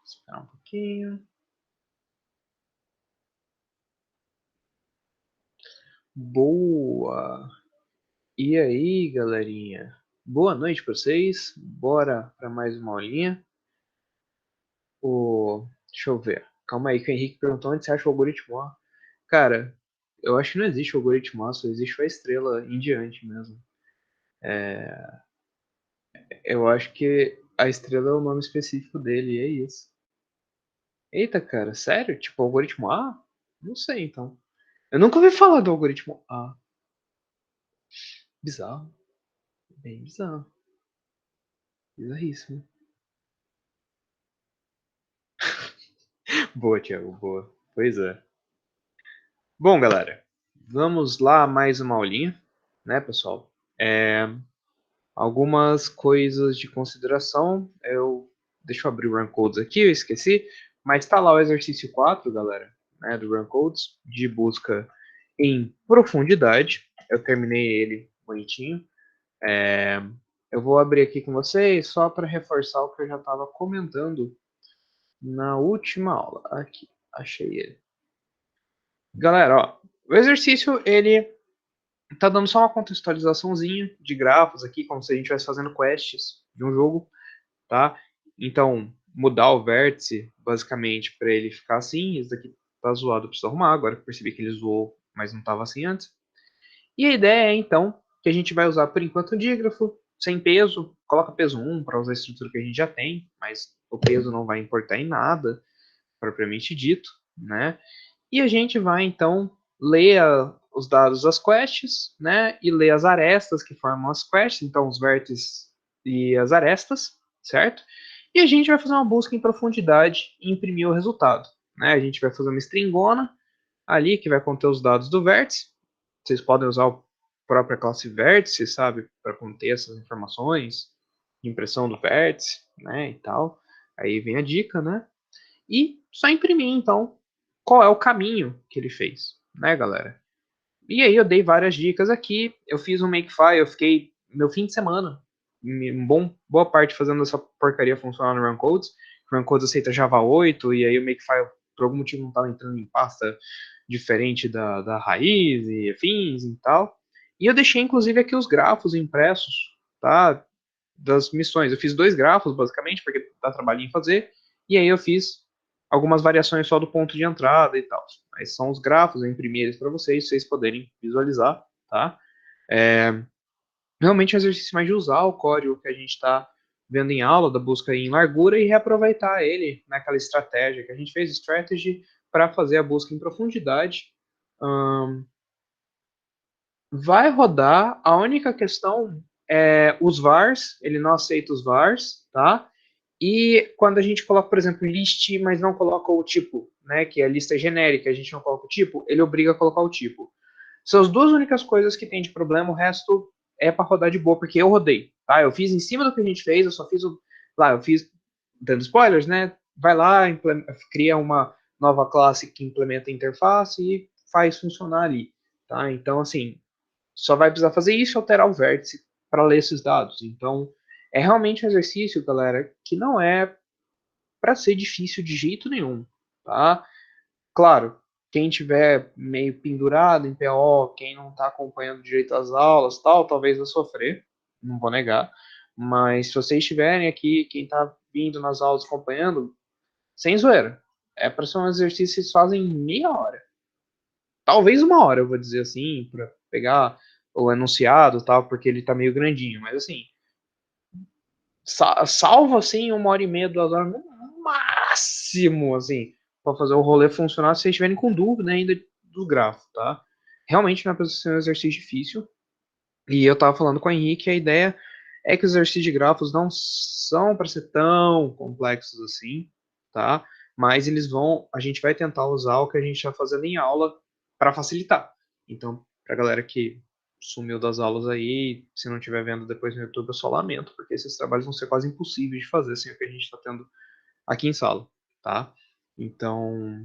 Esperar um pouquinho. Boa! E aí, galerinha? Boa noite pra vocês. Bora para mais uma aulinha. Deixa eu ver. Calma aí, que o Henrique perguntou onde você acha o algoritmo A. Cara, eu acho que não existe o algoritmo A, só existe a estrela em diante mesmo. Eu acho que a estrela é o nome específico dele, e é isso. Eita, cara, sério? Tipo, algoritmo A? Não sei, então. Eu nunca ouvi falar do algoritmo A. Bizarro. Bem bizarro. Bizarríssimo. Boa, Thiago, boa. Pois é. Bom, galera, vamos lá mais uma aulinha, né, pessoal? Algumas coisas de consideração. Deixa eu abrir o Run Codes aqui, eu esqueci. Mas está lá o exercício 4, galera, né, do Run Codes, de busca em profundidade. Eu terminei ele bonitinho. É, eu vou abrir aqui com vocês só para reforçar o que eu já estava comentando na última aula. Aqui, achei ele. Galera, ó, o exercício ele tá dando só uma contextualizaçãozinha de grafos aqui, como se a gente estivesse fazendo quests de um jogo, tá? Então, mudar o vértice, basicamente, para ele ficar assim. Esse daqui tá zoado, eu preciso arrumar. Agora que eu percebi que ele zoou, mas não estava assim antes. E a ideia é, então, que a gente vai usar, por enquanto, um dígrafo sem peso. Coloca peso 1 para usar a estrutura que a gente já tem, mas o peso não vai importar em nada, propriamente dito, né? E a gente vai, então, ler os dados das quests, né? E ler as arestas que formam as quests, então os vértices e as arestas, certo? E a gente vai fazer uma busca em profundidade e imprimir o resultado, né? A gente vai fazer uma stringona ali que vai conter os dados do vértice. Vocês podem usar a própria classe vértice, sabe? Para conter essas informações, impressão do vértice, né? E tal. Aí vem a dica, né? E só imprimir, então, qual é o caminho que ele fez, né, galera? E aí eu dei várias dicas aqui, eu fiz um Makefile, eu fiquei meu fim de semana, boa parte fazendo essa porcaria funcionar no Runcodes. O Runcodes aceita Java 8, e aí o Makefile, por algum motivo, não estava entrando em pasta diferente da raiz e afins e tal. E eu deixei, inclusive, aqui os grafos impressos, tá? Das missões. Eu fiz dois grafos, basicamente, porque dá trabalho em fazer, e aí eu fiz algumas variações só do ponto de entrada e tal. Mas são os grafos, eu imprimi eles para vocês poderem visualizar, tá? É, realmente é um exercício mais de usar o código que a gente está vendo em aula, da busca em largura, e reaproveitar ele naquela estratégia que a gente fez, strategy, para fazer a busca em profundidade. Hum, vai rodar, a única questão é os vars, ele não aceita os vars, tá? E quando a gente coloca, por exemplo, list, mas não coloca o tipo, né, que é a lista genérica, a gente não coloca o tipo, ele obriga a colocar o tipo. São as duas únicas coisas que tem de problema, o resto é para rodar de boa, porque eu rodei, tá? Eu fiz em cima do que a gente fez, eu só fiz lá, eu fiz dando spoilers, né? Vai lá, cria uma nova classe que implementa a interface e faz funcionar ali, tá? Então, assim, só vai precisar fazer isso e alterar o vértice para ler esses dados. Então, é realmente um exercício, galera, que não é para ser difícil de jeito nenhum, tá? Claro, quem tiver meio pendurado em PO, quem não está acompanhando direito as aulas, tal, talvez vai sofrer, não vou negar. Mas se vocês estiverem aqui, quem está vindo nas aulas acompanhando, sem zoeira, é para ser um exercício que vocês fazem em meia hora. Talvez uma hora, eu vou dizer assim, para pegar o enunciado, tal, porque ele está meio grandinho. Mas assim, salvo assim 1 hora e meia, 2 horas no máximo, assim, para fazer o rolê funcionar se vocês estiverem com dúvida ainda do grafo, tá? Realmente não é para ser um exercício difícil. E eu tava falando com o Henrique, a ideia é que os exercícios de grafos não são para ser tão complexos assim, tá? Mas a gente vai tentar usar o que a gente está fazendo em aula para facilitar. Então, para galera que sumiu das aulas aí, se não estiver vendo depois no YouTube, eu só lamento, porque esses trabalhos vão ser quase impossíveis de fazer sem o que a gente está tendo aqui em sala, tá? Então,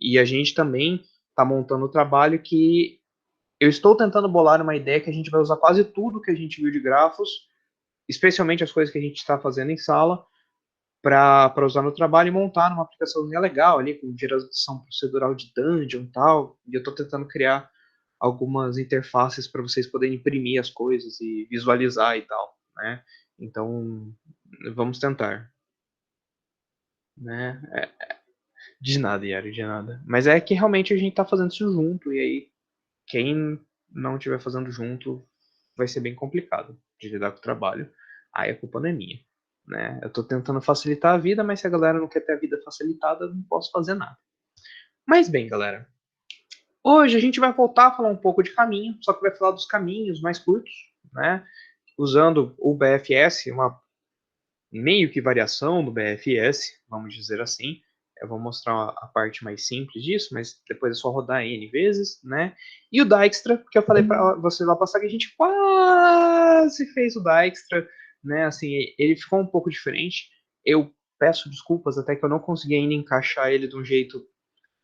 e a gente também está montando o trabalho que eu estou tentando bolar uma ideia que a gente vai usar quase tudo que a gente viu de grafos, especialmente as coisas que a gente está fazendo em sala, para usar no trabalho e montar numa aplicaçãozinha legal ali, com geração procedural de dungeon e tal. E eu estou tentando criar algumas interfaces para vocês poderem imprimir as coisas e visualizar e tal, né? Então, vamos tentar, né? De nada, Yari, de nada. Mas é que realmente a gente tá fazendo isso junto, e aí quem não estiver fazendo junto vai ser bem complicado de lidar com o trabalho. Aí a culpa não é minha, né? Eu tô tentando facilitar a vida, mas se a galera não quer ter a vida facilitada, eu não posso fazer nada. Mas bem, galera, hoje a gente vai voltar a falar um pouco de caminho, só que vai falar dos caminhos mais curtos, né? Usando o BFS, uma meio que variação do BFS, vamos dizer assim. Eu vou mostrar a parte mais simples disso, mas depois é só rodar N vezes, né? E o Dijkstra, que eu falei para vocês lá passar que a gente quase fez o Dijkstra, né? Assim, ele ficou um pouco diferente. Eu peço desculpas até que eu não consegui ainda encaixar ele de um jeito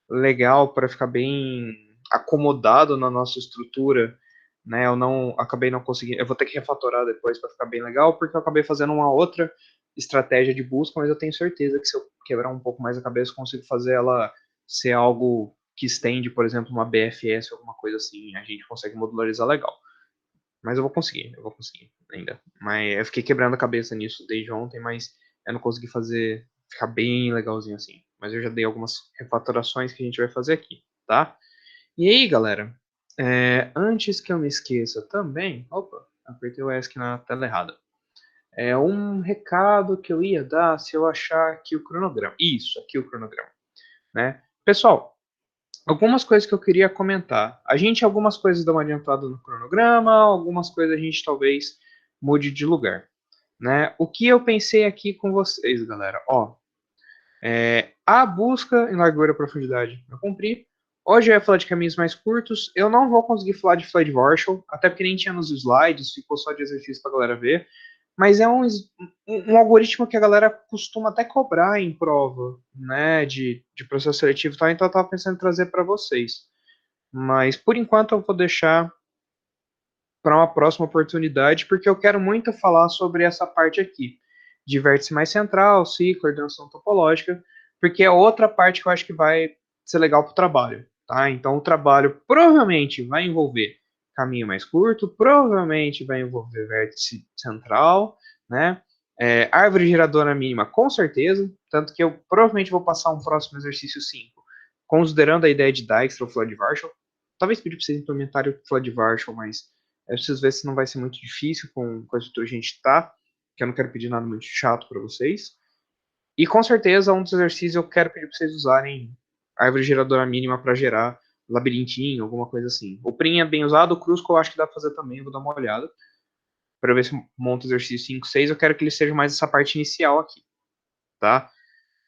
legal para ficar bem acomodado na nossa estrutura, né? Eu não acabei não conseguindo, eu vou ter que refatorar depois para ficar bem legal, porque eu acabei fazendo uma outra estratégia de busca, mas eu tenho certeza que se eu quebrar um pouco mais a cabeça, eu consigo fazer ela ser algo que estende, por exemplo, uma BFS, alguma coisa assim, a gente consegue modularizar legal. Mas eu vou conseguir ainda. Mas eu fiquei quebrando a cabeça nisso desde ontem, mas eu não consegui fazer ficar bem legalzinho assim. Mas eu já dei algumas refatorações que a gente vai fazer aqui, tá? E aí, galera, antes que eu me esqueça também, opa, apertei o ESC na tela errada. É um recado que eu ia dar se eu achar aqui o cronograma. Isso, aqui o cronograma, né? Pessoal, algumas coisas que eu queria comentar. A gente, algumas coisas dá uma adiantada no cronograma, algumas coisas a gente talvez mude de lugar, né? O que eu pensei aqui com vocês, galera? Ó, a busca em largura e profundidade eu cumpri. Hoje eu ia falar de caminhos mais curtos. Eu não vou conseguir falar de Floyd Warshall, até porque nem tinha nos slides, ficou só de exercício para a galera ver. Mas é um algoritmo que a galera costuma até cobrar em prova, né, de processo seletivo e tal, então eu estava pensando em trazer para vocês. Mas por enquanto eu vou deixar para uma próxima oportunidade, porque eu quero muito falar sobre essa parte aqui, de vértice mais central, ciclo, coordenação topológica, porque é outra parte que eu acho que vai ser legal para o trabalho, tá? Então o trabalho provavelmente vai envolver caminho mais curto, provavelmente vai envolver vértice central, né? Árvore geradora mínima, com certeza, tanto que eu provavelmente vou passar um próximo exercício 5, considerando a ideia de Dijkstra ou Flood Warshall. Talvez pedir para vocês implementarem o Flood Warshall, mas eu preciso ver se não vai ser muito difícil com a estrutura que a gente está, que eu não quero pedir nada muito chato para vocês. E com certeza, um dos exercícios eu quero pedir para vocês usarem a árvore geradora mínima para gerar labirintinho, alguma coisa assim. O Prim é bem usado, o Crusco eu acho que dá para fazer também, eu vou dar uma olhada para ver se monta o exercício 5, 6. Eu quero que ele seja mais essa parte inicial aqui, tá?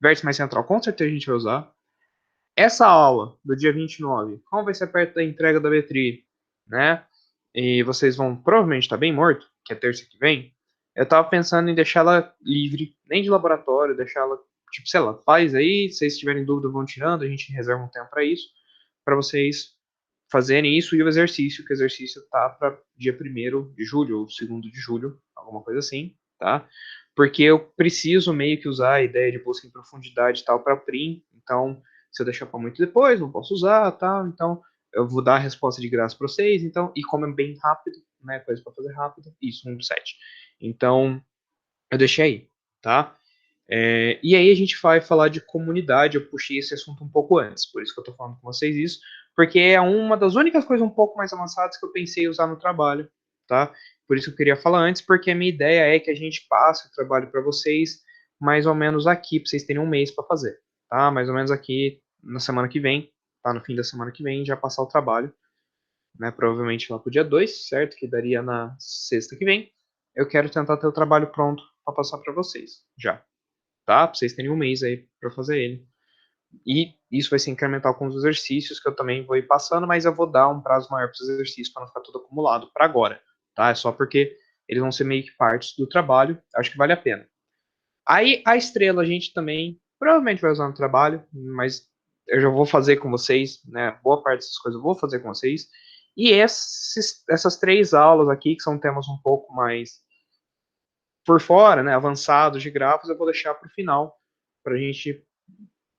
Vértice mais central, com certeza a gente vai usar. Essa aula do dia 29, como vai ser perto da entrega da Betri, né? E vocês vão provavelmente estar bem morto, que é terça que vem. Eu tava pensando em deixá-la livre, nem de laboratório, deixá-la, tipo, sei lá, faz aí, se vocês tiverem dúvida vão tirando, a gente reserva um tempo para vocês fazerem isso e o exercício, que o exercício tá para dia 1º de julho ou 2º de julho, alguma coisa assim, tá? Porque eu preciso meio que usar a ideia de busca em profundidade e tal para Prim, então se eu deixar para muito depois, não posso usar, tal, então eu vou dar a resposta de graça para vocês, então, e como é bem rápido, né, coisa para fazer rápido, isso, 1/7. Então, eu deixei aí, tá? E aí a gente vai falar de comunidade, eu puxei esse assunto um pouco antes, por isso que eu tô falando com vocês isso, porque é uma das únicas coisas um pouco mais avançadas que eu pensei em usar no trabalho, tá? Por isso que eu queria falar antes, porque a minha ideia é que a gente passe o trabalho para vocês mais ou menos aqui, para vocês terem um mês para fazer, tá? Mais ou menos aqui na semana que vem, tá? No fim da semana que vem já passar o trabalho, né? Provavelmente lá pro dia 2, certo? Que daria na sexta que vem. Eu quero tentar ter o trabalho pronto para passar para vocês, já, tá? Para vocês terem um mês aí para fazer ele. E isso vai se incrementar com os exercícios que eu também vou ir passando, mas eu vou dar um prazo maior para os exercícios para não ficar tudo acumulado para agora, tá? É só porque eles vão ser meio que partes do trabalho, acho que vale a pena. Aí a estrela a gente também provavelmente vai usar no trabalho, mas eu já vou fazer com vocês, né? Boa parte dessas coisas eu vou fazer com vocês. E essas 3 aulas aqui, que são temas um pouco mais por fora, né, avançados de grafos, eu vou deixar para o final, para a gente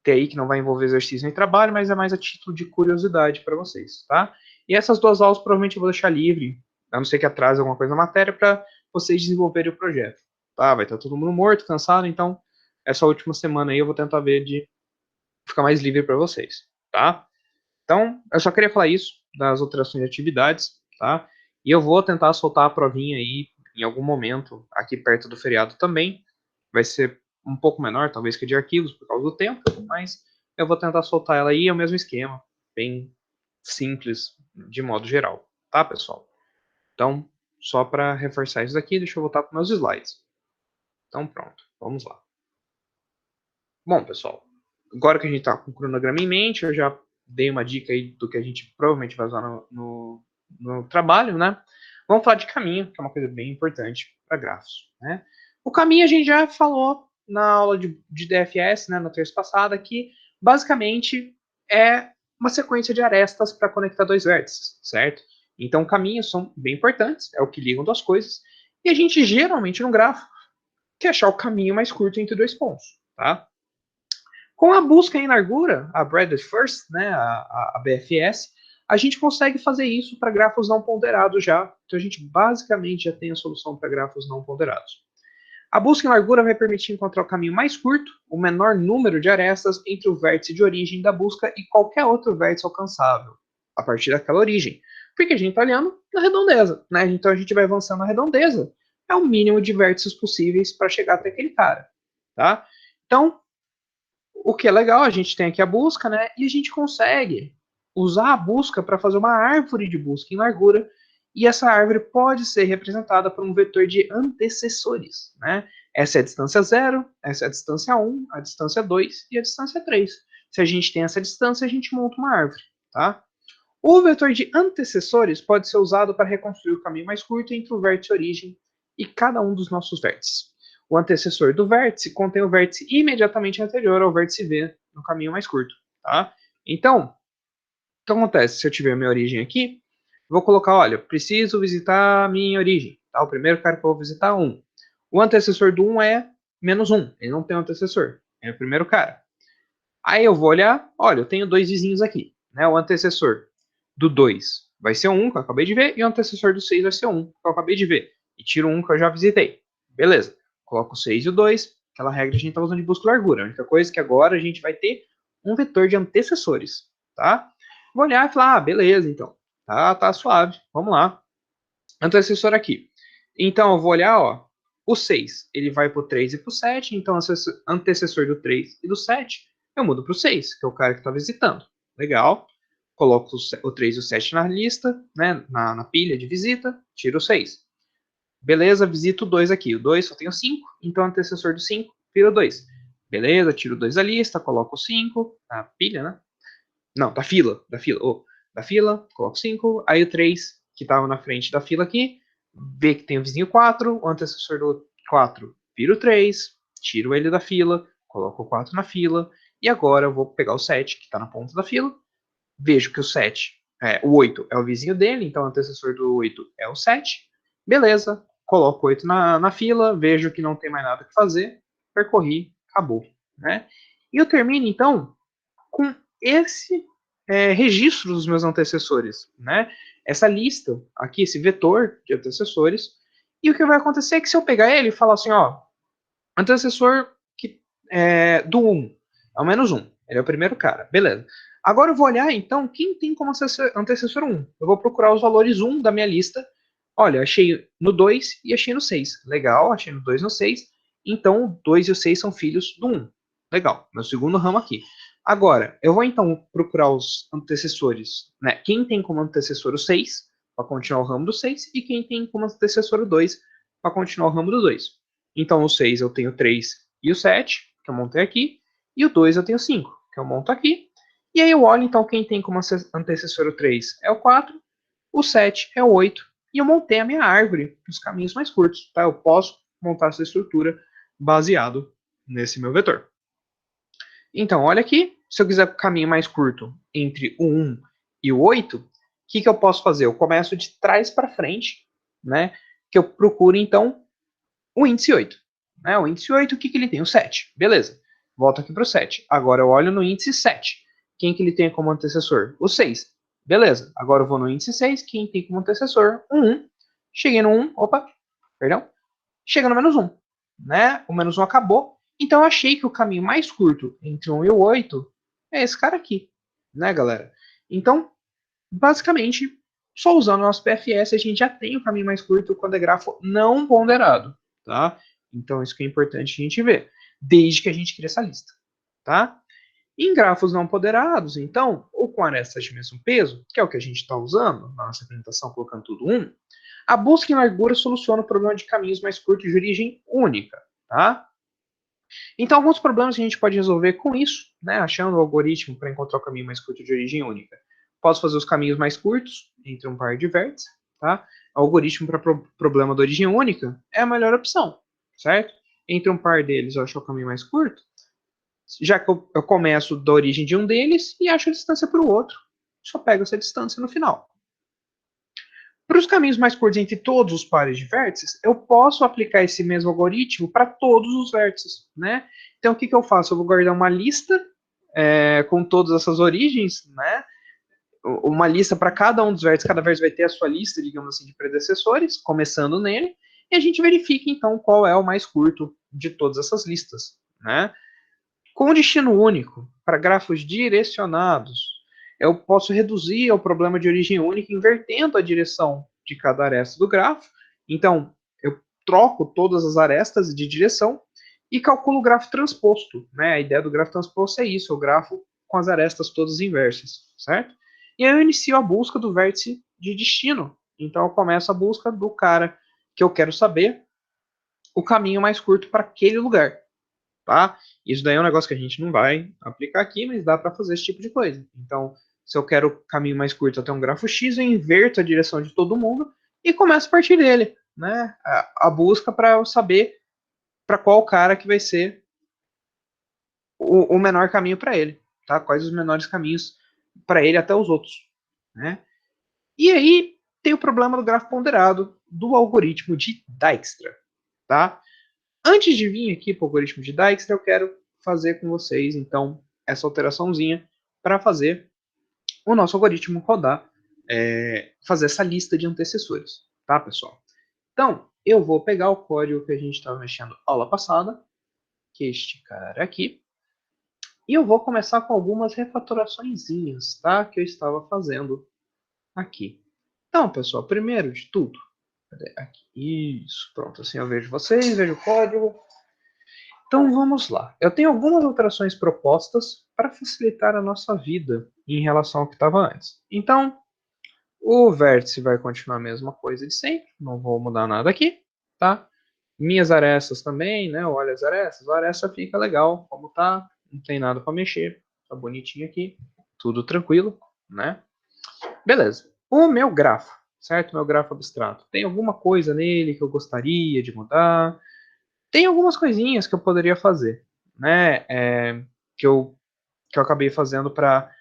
ter aí, que não vai envolver exercício nem trabalho, mas é mais a título de curiosidade para vocês, tá? E essas 2 aulas provavelmente eu vou deixar livre, a não ser que atrase alguma coisa na matéria, para vocês desenvolverem o projeto, tá? Vai estar todo mundo morto, cansado, então essa última semana aí eu vou tentar ver de ficar mais livre para vocês, tá? Então, eu só queria falar isso das alterações de atividades, tá? E eu vou tentar soltar a provinha aí em algum momento, aqui perto do feriado também. Vai ser um pouco menor, talvez, que a de arquivos, por causa do tempo, mas eu vou tentar soltar ela aí, é o mesmo esquema, bem simples, de modo geral, tá, pessoal? Então, só para reforçar isso daqui, deixa eu voltar para meus slides. Então, pronto, vamos lá. Bom, pessoal, agora que a gente está com o cronograma em mente, eu já dei uma dica aí do que a gente provavelmente vai usar no trabalho, né? Vamos falar de caminho, que é uma coisa bem importante para grafos, né? O caminho a gente já falou na aula de DFS, né, na terça passada, que basicamente é uma sequência de arestas para conectar 2 vértices, certo? Então, caminhos são bem importantes, é o que ligam 2 coisas, e a gente geralmente no grafo quer achar o caminho mais curto entre 2 pontos, tá? Com a busca em largura, a Breadth First, né, a BFS, a gente consegue fazer isso para grafos não ponderados já. Então a gente basicamente já tem a solução para grafos não ponderados. A busca em largura vai permitir encontrar o caminho mais curto, o menor número de arestas entre o vértice de origem da busca e qualquer outro vértice alcançável, a partir daquela origem. Porque a gente está olhando na redondeza, né? Então a gente vai avançando na redondeza. É o mínimo de vértices possíveis para chegar até aquele cara, tá? Então, o que é legal, a gente tem aqui a busca, né? E a gente consegue usar a busca para fazer uma árvore de busca em largura. E essa árvore pode ser representada por um vetor de antecessores, né? Essa é a distância 0, essa é a distância 1, a distância 2 e a distância 3. Se a gente tem essa distância, a gente monta uma árvore, tá? O vetor de antecessores pode ser usado para reconstruir o caminho mais curto entre o vértice origem e cada um dos nossos vértices. O antecessor do vértice contém o vértice imediatamente anterior ao vértice V no caminho mais curto. Tá? Então, o que acontece? Se eu tiver a minha origem aqui, vou colocar, olha, preciso visitar a minha origem. Tá? O primeiro cara que eu vou visitar é 1. O antecessor do 1 é menos 1. Ele não tem um antecessor. É o primeiro cara. Aí eu vou olhar, olha, eu tenho 2 vizinhos aqui. Né? O antecessor do 2 vai ser 1, que eu acabei de ver, e o antecessor do 6 vai ser 1, que eu acabei de ver. E tiro 1 que eu já visitei. Beleza. Coloco o 6 e o 2, aquela regra que a gente está usando de busca e largura. A única coisa é que agora a gente vai ter um vetor de antecessores. Tá? Vou olhar e falar, ah, beleza, então. Tá suave. Vamos lá. Antecessor aqui. Então eu vou olhar, ó, o 6, ele vai para o 3 e para o 7, então antecessor do 3 e do 7, eu mudo para o 6, que é o cara que está visitando. Legal. Coloco o 3 e o 7 na lista, né, na pilha de visita, tiro o 6. Beleza, visito o 2 aqui. O 2 só tem o 5, então antecessor do 5 vira o 2. Beleza, tiro o 2 da lista, coloco o 5 na pilha, né? Não, da fila, coloco 5. Aí o 3, que estava na frente da fila aqui, vê que tem o vizinho 4, o antecessor do 4 vira o 3, tiro ele da fila, coloco o 4 na fila, e agora eu vou pegar o 7, que está na ponta da fila, vejo que o 8 é o vizinho dele, então o antecessor do 8 é o 7. Beleza, coloco o 8 na fila, vejo que não tem mais nada que fazer, percorri, acabou. Né? E eu termino, então, com esse registro dos meus antecessores, né? Essa lista aqui, esse vetor de antecessores. E o que vai acontecer é que se eu pegar ele e falar assim, ó, antecessor do 1 é o menos 1, ele é o primeiro cara, beleza. Agora eu vou olhar, então, quem tem como antecessor 1. Eu vou procurar os valores 1 da minha lista. Olha, achei no 2 e achei no 6. Legal, achei no 2 e no 6. Então, o 2 e o 6 são filhos do 1. Legal, meu segundo ramo aqui. Agora, eu vou então procurar os antecessores, né? Quem tem como antecessor o 6, para continuar o ramo do 6, e quem tem como antecessor o 2, para continuar o ramo do 2. Então, o 6 eu tenho 3 e o 7, que eu montei aqui, e o 2 eu tenho 5, que eu monto aqui. E aí eu olho, então, quem tem como antecessor o 3 é o 4, o 7 é o 8, e eu montei a minha árvore nos caminhos mais curtos. Tá? Eu posso montar essa estrutura baseado nesse meu vetor. Então, olha aqui, se eu quiser o caminho mais curto entre o 1 e o 8, o que eu posso fazer? Eu começo de trás para frente, né? Que eu procuro, então, o índice 8. Né? O índice 8, o que ele tem? O 7. Beleza. Volto aqui para o 7. Agora eu olho no índice 7. Quem que ele tem como antecessor? O 6. Beleza. Agora eu vou no índice 6. Quem tem como antecessor? O 1. Cheguei no 1. Opa. Perdão. Chega no menos 1. Né? O menos 1 acabou. Então eu achei que o caminho mais curto entre 1 e o 8 é esse cara aqui. Né, galera? Então, basicamente, só usando o nosso PFS, a gente já tem o caminho mais curto quando é grafo não ponderado, tá? Então, isso que é importante a gente ver, desde que a gente crie essa lista, tá? Em grafos não ponderados, então, ou com arestas de mesmo peso, que é o que a gente está usando na nossa apresentação, colocando tudo 1, a busca em largura soluciona o problema de caminhos mais curtos de origem única, tá? Então, alguns problemas a gente pode resolver com isso, né, achando o algoritmo para encontrar o caminho mais curto de origem única. Posso fazer os caminhos mais curtos entre um par de vértices, tá? O algoritmo para problema de origem única é a melhor opção, certo? Entre um par deles, eu acho o caminho mais curto, já que eu começo da origem de um deles e acho a distância para o outro. Só pego essa distância no final. Para os caminhos mais curtos entre todos os pares de vértices, eu posso aplicar esse mesmo algoritmo para todos os vértices, né? Então, o que eu faço? Eu vou guardar uma lista com todas essas origens, né? Uma lista para cada um dos vértices, cada vértice vai ter a sua lista, digamos assim, de predecessores, começando nele, e a gente verifica, então, qual é o mais curto de todas essas listas, né? Com destino único, para grafos direcionados, eu posso reduzir o problema de origem única invertendo a direção de cada aresta do grafo. Então, eu troco todas as arestas de direção e calculo o grafo transposto. Né? A ideia do grafo transposto é isso, o grafo com as arestas todas inversas, certo? E aí eu inicio a busca do vértice de destino. Então, eu começo a busca do cara que eu quero saber o caminho mais curto para aquele lugar. Tá? Isso daí é um negócio que a gente não vai aplicar aqui, mas dá para fazer esse tipo de coisa. Então, se eu quero o caminho mais curto até um grafo X, eu inverto a direção de todo mundo e começo a partir dele, né? A busca para eu saber para qual cara que vai ser o menor caminho para ele, tá? Quais os menores caminhos para ele até os outros, né? E aí tem o problema do grafo ponderado do algoritmo de Dijkstra, tá? Antes de vir aqui para o algoritmo de Dijkstra, eu quero fazer com vocês, então, essa alteraçãozinha para fazer o nosso algoritmo rodar, fazer essa lista de antecessores, tá, pessoal? Então, eu vou pegar o código que a gente estava mexendo aula passada, que é este cara aqui, e eu vou começar com algumas refatoraçõezinhas, tá, que eu estava fazendo aqui. Então, pessoal, primeiro de tudo, aqui, isso, pronto, assim eu vejo vocês, vejo o código. Então vamos lá. Eu tenho algumas alterações propostas para facilitar a nossa vida em relação ao que estava antes. Então, o vértice vai continuar a mesma coisa de sempre, não vou mudar nada aqui, tá? Minhas arestas também, né? Olha as arestas, a aresta fica legal como tá, não tem nada para mexer, tá bonitinho aqui, tudo tranquilo, né? Beleza. O meu grafo, certo? Meu grafo abstrato. Tem alguma coisa nele que eu gostaria de mudar? Tem algumas coisinhas que eu poderia fazer, né? Que, eu, que eu acabei fazendo para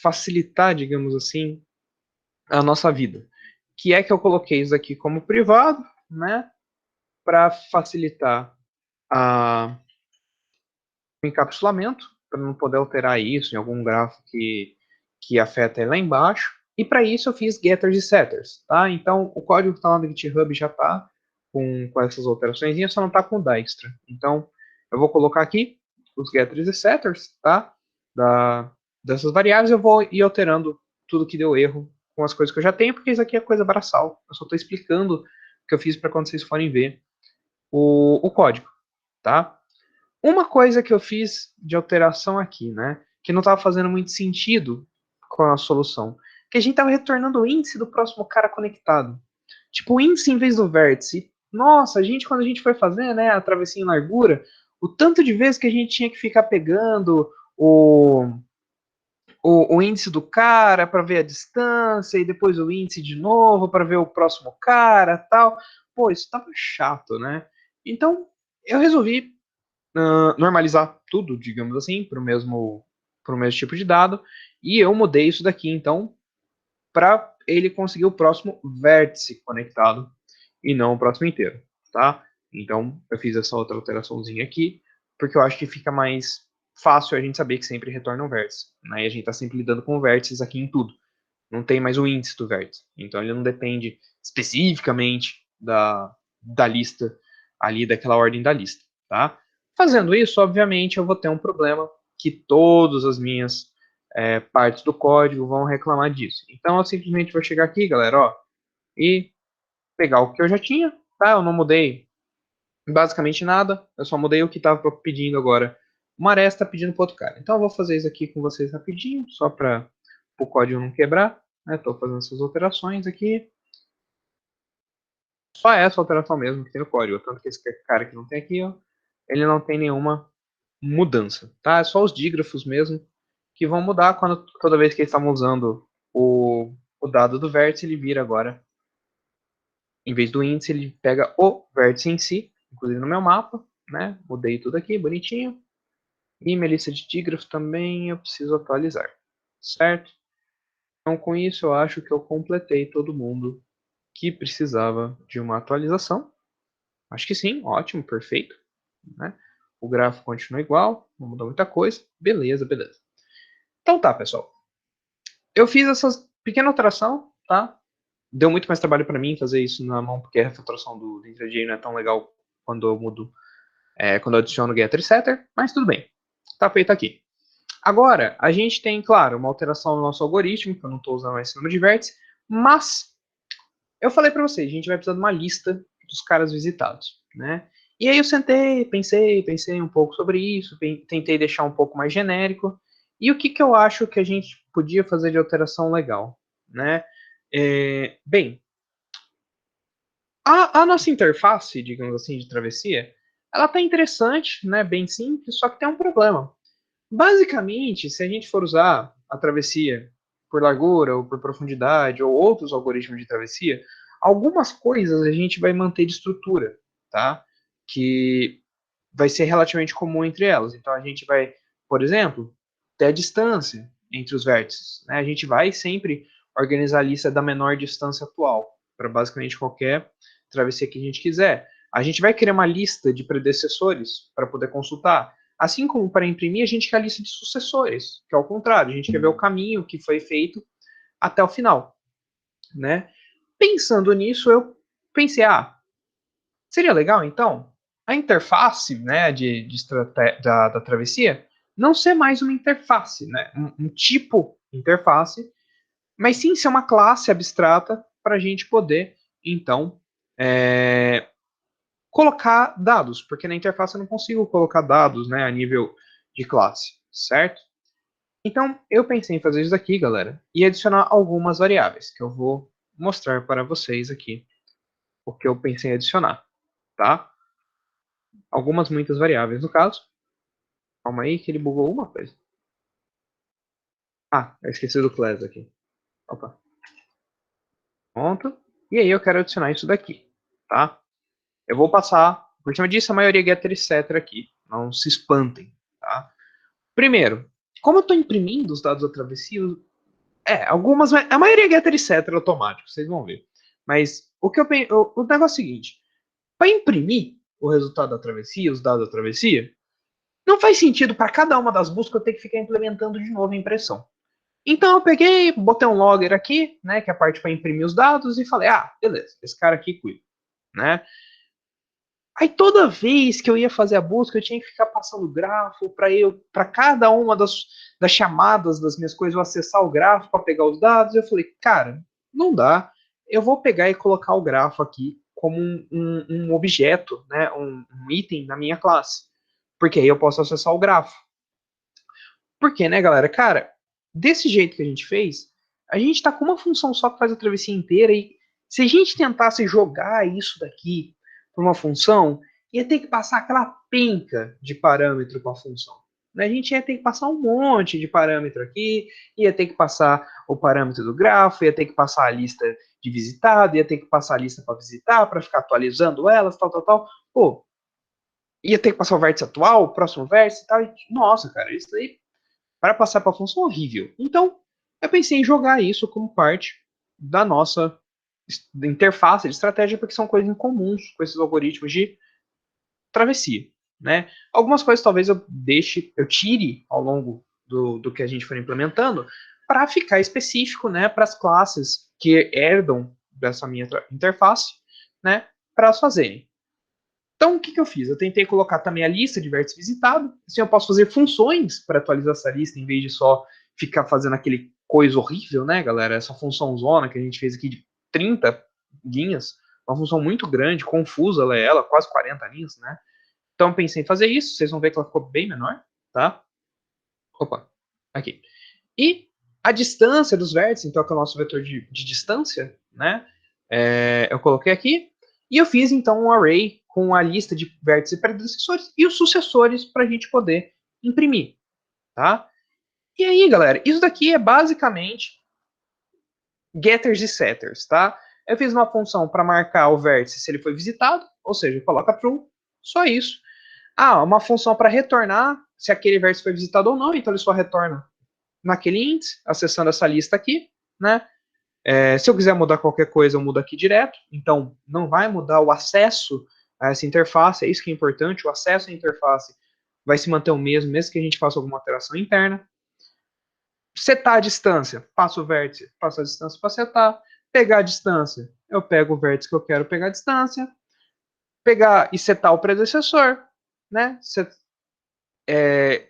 facilitar, digamos assim, a nossa vida. Que é que eu coloquei isso aqui como privado, né? Para facilitar o encapsulamento, para não poder alterar isso em algum grafo que afeta ele lá embaixo. E para isso eu fiz getters e setters, tá? Então o código que está lá no GitHub já está com essas alterações, só não está com o Dijkstra. Então eu vou colocar aqui os getters e setters, tá? Dessas variáveis eu vou ir alterando tudo que deu erro com as coisas que eu já tenho, porque isso aqui é coisa braçal. Eu só estou explicando o que eu fiz para quando vocês forem ver o código, tá? Uma coisa que eu fiz de alteração aqui, né, que não estava fazendo muito sentido com a solução, que a gente estava retornando o índice do próximo cara conectado. Tipo, o índice em vez do vértice. Nossa, quando a gente foi fazer, né, a travessinha em largura, o tanto de vezes que a gente tinha que ficar pegando o índice do cara para ver a distância, e depois o índice de novo para ver o próximo cara, tal. Pô, isso tava chato, né? Então, eu resolvi normalizar tudo, digamos assim, para o mesmo tipo de dado, e eu mudei isso daqui, então, para ele conseguir o próximo vértice conectado, e não o próximo inteiro, tá? Então, eu fiz essa outra alteraçãozinha aqui, porque eu acho que fica mais fácil a gente saber que sempre retorna um vértice, né? E a gente está sempre lidando com vértices aqui em tudo. Não tem mais o índice do vértice. Então, ele não depende especificamente da lista ali, daquela ordem da lista, tá? Fazendo isso, obviamente, eu vou ter um problema que todas as minhas partes do código vão reclamar disso. Então, eu simplesmente vou chegar aqui, galera, ó, e pegar o que eu já tinha, tá? Eu não mudei basicamente nada, eu só mudei o que estava pedindo agora. Uma aresta pedindo para outro cara. Então eu vou fazer isso aqui com vocês rapidinho, só para o código não quebrar. Estou fazendo essas alterações aqui. Só essa alteração mesmo que tem no código. Tanto que esse cara que não tem aqui, ó, ele não tem nenhuma mudança. Tá? É só os dígrafos mesmo que vão mudar toda vez que eles estavam usando o dado do vértice, ele vira agora, em vez do índice, ele pega o vértice em si, inclusive no meu mapa, né? Mudei tudo aqui, bonitinho. E minha lista de dígrafos também eu preciso atualizar, certo? Então, com isso, eu acho que eu completei todo mundo que precisava de uma atualização. Acho que sim, ótimo, perfeito. Né? O gráfico continua igual, não mudou muita coisa. Beleza, beleza. Então tá, pessoal. Eu fiz essa pequena alteração, tá? Deu muito mais trabalho para mim fazer isso na mão, porque a refatoração do IntelliJ não é tão legal quando eu mudo, quando eu adiciono getter e setter, mas tudo bem. Tá feito aqui. Agora, a gente tem, claro, uma alteração no nosso algoritmo, que eu não estou usando esse número de vértices, mas eu falei para vocês, a gente vai precisar de uma lista dos caras visitados, né? E aí eu sentei, pensei um pouco sobre isso, tentei deixar um pouco mais genérico. E o que, que eu acho que a gente podia fazer de alteração legal, né? Bem, a nossa interface, digamos assim, de travessia, ela tá interessante, né? Bem simples, só que tem um problema. Basicamente, se a gente for usar a travessia por largura ou por profundidade ou outros algoritmos de travessia, algumas coisas a gente vai manter de estrutura, tá? Que vai ser relativamente comum entre elas. Então a gente vai, por exemplo, ter a distância entre os vértices, né? A gente vai sempre organizar a lista da menor distância atual para basicamente qualquer travessia que a gente quiser. A gente vai criar uma lista de predecessores para poder consultar. Assim como para imprimir, a gente quer a lista de sucessores, que é o contrário, a gente quer ver o caminho que foi feito até o final, né? Pensando nisso, eu pensei, seria legal então a interface, né, da travessia não ser mais uma interface, né, um tipo interface, mas sim ser uma classe abstrata para a gente poder então colocar dados, porque na interface eu não consigo colocar dados, né, a nível de classe, certo? Então, eu pensei em fazer isso aqui, galera, e adicionar algumas variáveis, que eu vou mostrar para vocês aqui o que eu pensei em adicionar, tá? Algumas, muitas variáveis, no caso. Calma aí, que ele bugou uma coisa. Eu esqueci do class aqui. Opa. Pronto. E aí eu quero adicionar isso daqui, tá? Eu vou passar, por cima disso, a maioria é getter etc aqui. Não se espantem, tá? Primeiro, como eu estou imprimindo os dados da travessia, algumas, a maioria é getter etc automático, vocês vão ver. Mas o negócio é o seguinte, para imprimir o resultado da travessia, os dados da travessia, não faz sentido para cada uma das buscas eu ter que ficar implementando de novo a impressão. Então eu peguei, botei um logger aqui, né, que é a parte para imprimir os dados, e falei, beleza, esse cara aqui cuida, né? Aí toda vez que eu ia fazer a busca, eu tinha que ficar passando o grafo para cada uma das chamadas das minhas coisas, eu acessar o grafo para pegar os dados. Eu falei, cara, não dá. Eu vou pegar e colocar o grafo aqui como um objeto, né, um item na minha classe, porque aí eu posso acessar o grafo. Porque, né, galera? Cara, desse jeito que a gente fez, a gente tá com uma função só que faz a travessia inteira e se a gente tentasse jogar isso daqui para uma função, ia ter que passar aquela penca de parâmetro para a função. Né? A gente ia ter que passar um monte de parâmetro aqui, ia ter que passar o parâmetro do grafo, ia ter que passar a lista de visitado, ia ter que passar a lista para visitar, para ficar atualizando elas, tal, tal, tal. Pô, ia ter que passar o vértice atual, o próximo vértice e tal. E, nossa, cara, isso aí para passar para a função horrível. Então, eu pensei em jogar isso como parte da nossa interface de estratégia, porque são coisas incomuns com esses algoritmos de travessia, né? Algumas coisas talvez eu tire ao longo do que a gente for implementando, para ficar específico, né, para as classes que herdam dessa minha interface, né, para elas fazerem. Então, o que eu fiz? Eu tentei colocar também a lista de vértices visitados, assim eu posso fazer funções para atualizar essa lista, em vez de só ficar fazendo aquele coisa horrível, né, galera? Essa função zona que a gente fez aqui de 30 linhas, uma função muito grande, confusa ela, quase 40 linhas, né? Então, eu pensei em fazer isso, vocês vão ver que ela ficou bem menor, tá? Opa, aqui. E a distância dos vértices, então, que é o nosso vetor de distância, né? Eu coloquei aqui. E eu fiz, então, um array com a lista de vértices e predecessores e os sucessores para a gente poder imprimir, tá? E aí, galera, isso daqui é basicamente getters e setters, tá? Eu fiz uma função para marcar o vértice se ele foi visitado, ou seja, coloca true, só isso. Ah, uma função para retornar se aquele vértice foi visitado ou não, então ele só retorna naquele índice, acessando essa lista aqui, né? Se eu quiser mudar qualquer coisa, eu mudo aqui direto, então não vai mudar o acesso a essa interface, é isso que é importante, o acesso à interface vai se manter o mesmo, mesmo que a gente faça alguma alteração interna. Setar a distância, passo o vértice, passo a distância para setar. Pegar a distância, eu pego o vértice que eu quero pegar a distância. Pegar e setar o predecessor, né?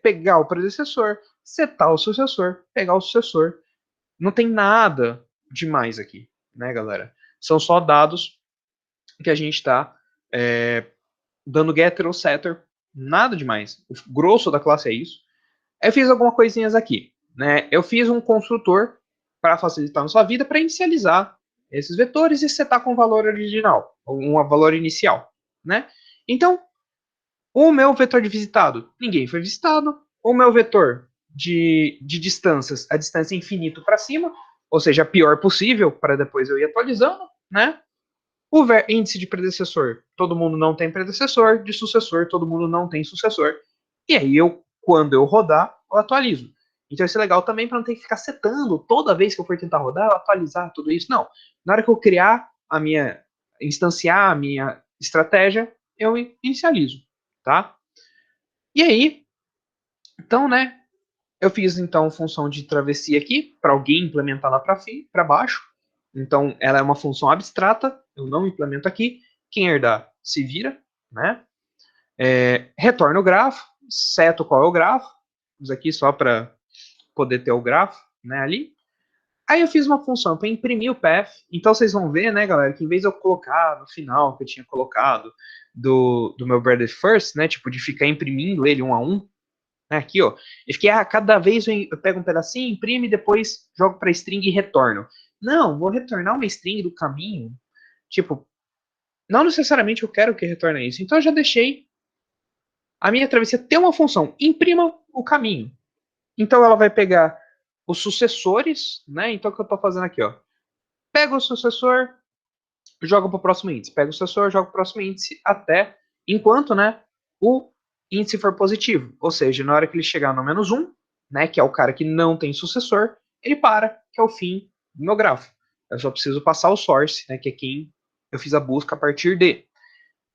Pegar o predecessor, setar o sucessor, pegar o sucessor. Não tem nada demais aqui, né, galera? São só dados que a gente está dando getter ou setter, nada demais. O grosso da classe é isso. Eu fiz algumas coisinhas aqui, né? Eu fiz um construtor para facilitar a sua vida, para inicializar esses vetores e setar com o valor original, um valor inicial, né? Então, o meu vetor de visitado, ninguém foi visitado. O meu vetor de distâncias, a distância infinito para cima, ou seja, a pior possível, para depois eu ir atualizando, né? O índice de predecessor, todo mundo não tem predecessor, de sucessor, todo mundo não tem sucessor. E aí quando eu rodar, eu atualizo. Então isso é legal também para não ter que ficar setando toda vez que eu for tentar rodar, eu atualizar tudo isso. Não. Na hora que eu criar instanciar a minha estratégia, eu inicializo, tá? E aí, então, né, eu fiz então função de travessia aqui para alguém implementar lá para baixo. Então ela é uma função abstrata, eu não implemento aqui. Quem herdar se vira, né? Retorna o grafo, seto qual é o grafo. Isso aqui só para poder ter o grafo, né, ali. Aí eu fiz uma função para imprimir o path. Então vocês vão ver, né, galera, que em vez de eu colocar no final que eu tinha colocado do meu Breaded First, né, tipo de ficar imprimindo ele um a um, aqui, ó. Eu fiquei, cada vez eu pego um pedacinho, imprime, depois jogo para string e retorno. Não, vou retornar uma string do caminho. Tipo, não necessariamente eu quero que retorne isso. Então eu já deixei a minha travessia ter uma função. Imprima o caminho. Então ela vai pegar os sucessores, né? Então o que eu estou fazendo aqui, ó. Pega o sucessor, joga para o próximo índice. Pega o sucessor, joga para o próximo índice até enquanto, né, o índice for positivo. Ou seja, na hora que ele chegar no -1, né, que é o cara que não tem sucessor, ele para, que é o fim do meu grafo. Eu só preciso passar o source, né, que é quem eu fiz a busca a partir de.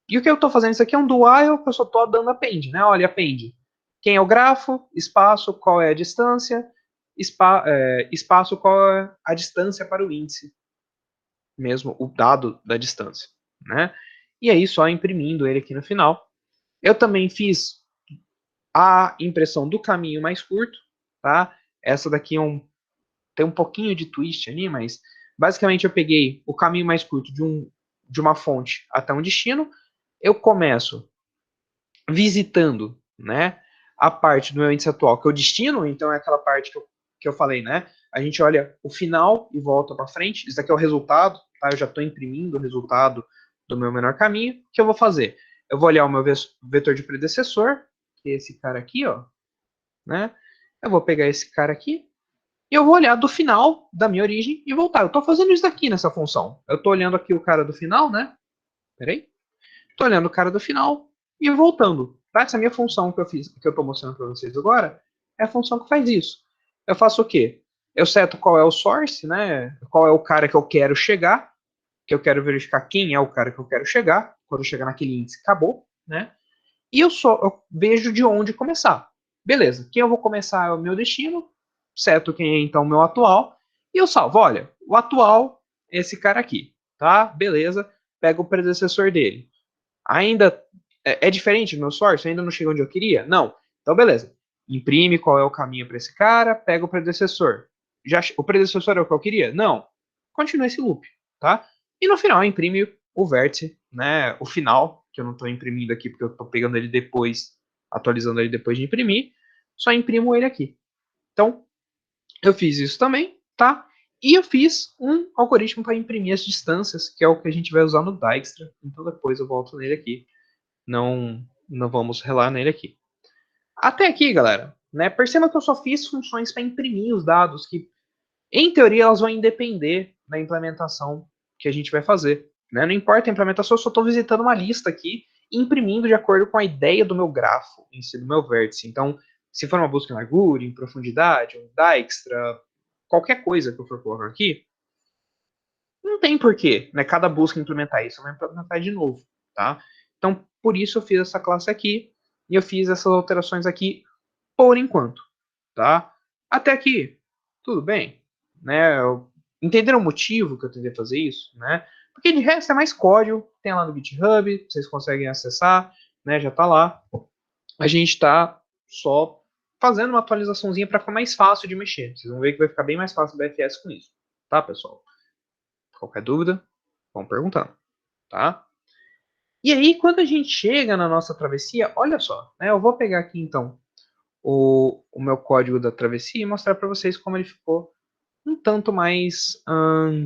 E o que eu estou fazendo isso aqui é um do while, que eu só estou dando append, né? Olha, append. Quem é o grafo, espaço, qual é a distância, espaço, qual é a distância para o índice, mesmo o dado da distância, né? E aí só imprimindo ele aqui no final. Eu também fiz a impressão do caminho mais curto, tá? Essa daqui tem um pouquinho de twist ali, mas basicamente eu peguei o caminho mais curto de uma fonte até um destino. Eu começo visitando, né, a parte do meu índice atual, que é o destino, então é aquela parte que eu falei, né? A gente olha o final e volta para frente. Isso aqui é o resultado, tá? Eu já estou imprimindo o resultado do meu menor caminho. O que eu vou fazer? Eu vou olhar o meu vetor de predecessor, que é esse cara aqui, ó, né? Eu vou pegar esse cara aqui e eu vou olhar do final da minha origem e voltar. Eu estou fazendo isso daqui nessa função. Eu estou olhando aqui o cara do final, né? Peraí. Estou olhando o cara do final e voltando. Tá? Essa minha função que eu fiz, que eu estou mostrando para vocês agora, é a função que faz isso. Eu faço o quê? Eu seto qual é o source, né? Qual é o cara que eu quero chegar, que eu quero verificar quem é o cara que eu quero chegar. Quando eu chegar naquele índice, acabou, né? e eu vejo de onde começar. Beleza, quem eu vou começar é o meu destino, certo? Quem é então o meu atual, e eu salvo. Olha, o atual é esse cara aqui, tá? Beleza, pega o predecessor dele. Ainda é diferente do meu source? Ainda não chegou onde eu queria? Não. Então, beleza. Imprime qual é o caminho para esse cara, pega o predecessor. O predecessor é o que eu queria? Não. Continua esse loop, tá? E no final imprime o vértice, né? O final, que eu não estou imprimindo aqui porque eu estou pegando ele depois, atualizando ele depois de imprimir. Só imprimo ele aqui. Então, eu fiz isso também, tá? E eu fiz um algoritmo para imprimir as distâncias, que é o que a gente vai usar no Dijkstra. Então depois eu volto nele aqui. Não vamos relar nele aqui. Até aqui, galera, né? Perceba que eu só fiz funções para imprimir os dados, que em teoria elas vão depender da implementação que a gente vai fazer. Né? Não importa a implementação, eu só estou visitando uma lista aqui e imprimindo de acordo com a ideia do meu grafo, em si, do meu vértice. Então, se for uma busca em largura, em profundidade, um Dijkstra, qualquer coisa que eu for colocar aqui, não tem porquê, né? Cada busca implementar isso, eu vou implementar de novo, tá? Então, por isso eu fiz essa classe aqui e eu fiz essas alterações aqui por enquanto, tá? Até aqui, tudo bem, né? Entenderam o motivo que eu tentei fazer isso, né? Porque de resto é mais código, tem lá no GitHub, vocês conseguem acessar, né? Já tá lá. A gente tá só fazendo uma atualizaçãozinha para ficar mais fácil de mexer. Vocês vão ver que vai ficar bem mais fácil o BFS com isso, tá, pessoal? Qualquer dúvida, vão perguntando, tá? E aí, quando a gente chega na nossa travessia, olha só, né? Eu vou pegar aqui então o meu código da travessia e mostrar para vocês como ele ficou um tanto mais